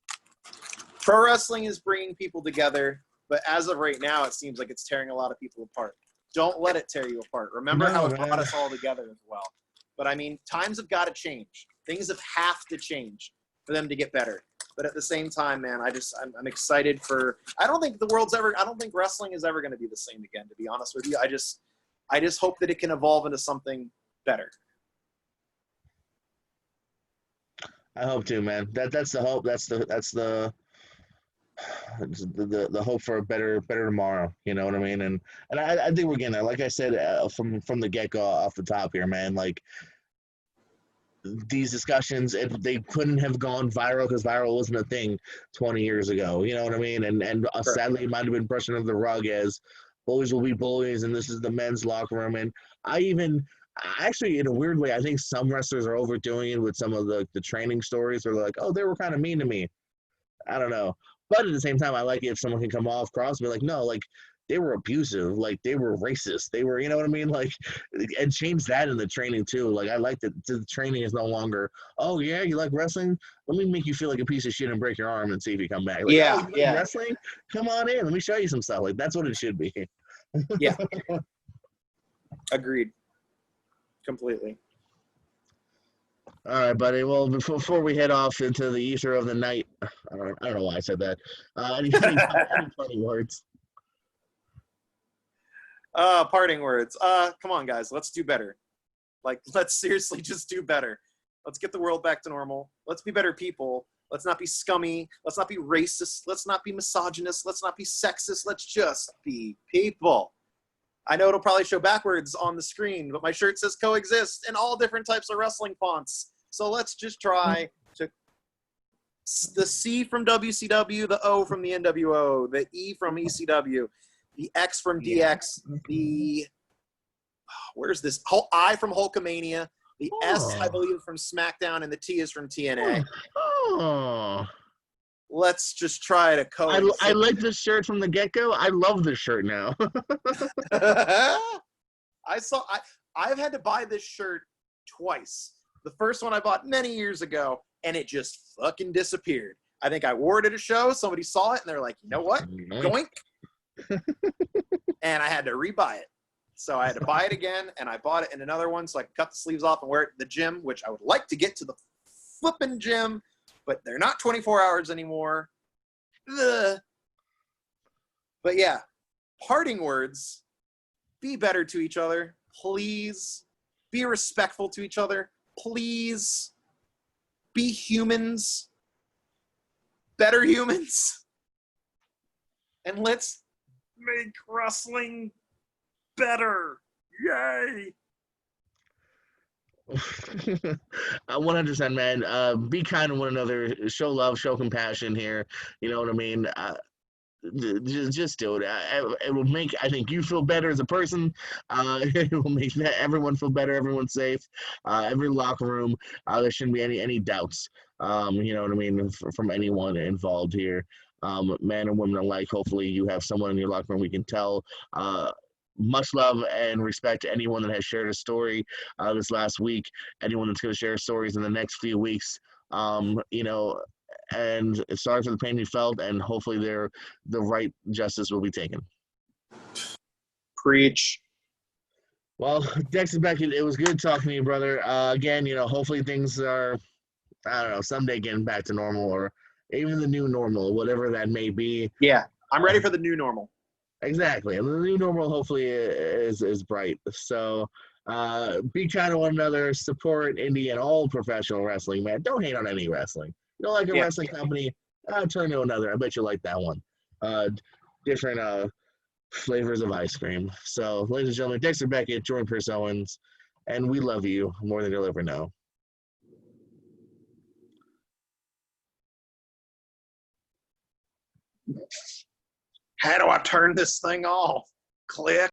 Pro wrestling is bringing people together, but as of right now, it seems like it's tearing a lot of people apart. Don't let it tear you apart. Remember how it brought us all together as well. But I mean, times have got to change. Things have to change for them to get better. But at the same time, man, I'm excited for. I don't think wrestling is ever going to be the same again. To be honest with you, I just hope that it can evolve into something better. I hope too, man. That's the hope. That's the hope for a better tomorrow. You know what I mean? And I think we're getting there. Like I said from the get-go off the top here, man. Like, these discussions, they couldn't have gone viral because viral wasn't a thing 20 years ago. You know what I mean? And sadly, it might have been brushed under the rug as bullies will be bullies, and this is the men's locker room. And actually, in a weird way, I think some wrestlers are overdoing it with some of the training stories. They're like, oh, they were kind of mean to me. I don't know. But at the same time, I like it if someone can come off cross and be like, no, like, they were abusive, like, they were racist, they were, you know what I mean? Like, and change that in the training too. Like, I like that the training is no longer, oh yeah, you like wrestling? Let me make you feel like a piece of shit and break your arm and see if you come back. Like, yeah, oh, you like wrestling? Come on in, let me show you some stuff. Like, that's what it should be. Yeah. Agreed. Completely. All right, buddy. Well, before we head off into the ether of the night, I don't know why I said that. Any funny words? Parting words. Come on, guys. Let's do better. Like, let's seriously just do better. Let's get the world back to normal. Let's be better people. Let's not be scummy. Let's not be racist. Let's not be misogynist. Let's not be sexist. Let's just be people. I know it'll probably show backwards on the screen, but my shirt says coexist in all different types of wrestling fonts. So let's just try to the C from WCW, the O from the NWO, the E from ECW, the X from DX, the where's this? I from Hulkamania, the S, I believe, from SmackDown, and the T is from TNA. Oh. Let's just try to coexist. I like this shirt from the get-go. I love this shirt now. I've had to buy this shirt twice. The first one I bought many years ago, and it just fucking disappeared. I think I wore it at a show. Somebody saw it, and they're like, you know what? Doink. And I had to rebuy it. So I had to buy it again, and I bought it in another one so I could cut the sleeves off and wear it at the gym, which I would like to get to the flipping gym, but they're not 24 hours anymore. Ugh. But yeah, parting words, be better to each other, please. Be respectful to each other, please. Be humans, better humans. And let's make wrestling better. Yay! 100%, man. Be kind to one another. Show love, show compassion here. You know what I mean? Just do it. It will make, I think, you feel better as a person. It will make everyone feel better. Everyone's safe. Every locker room, there shouldn't be any doubts. You know what I mean, from anyone involved here, men and women alike. Hopefully, you have someone in your locker room we can tell. Much love and respect to anyone that has shared a story this last week. Anyone that's going to share stories in the next few weeks. You know, and sorry for the pain you felt, and hopefully the right justice will be taken. Preach. Well, Dexter Beckettt, it was good talking to you, brother. Again, you know, hopefully things are, I don't know, someday getting back to normal, or even the new normal, whatever that may be. Yeah, I'm ready for the new normal. Exactly. And the new normal hopefully is bright. So be kind to one another, support indie and all professional wrestling, man. Don't hate on any wrestling. You don't like a wrestling company, turn to another. I bet you like that one. Different flavors of ice cream. So, ladies and gentlemen, Dexter Beckettt, Jordan Pierce Owens, and we love you more than you'll ever know. How do I turn this thing off? Click.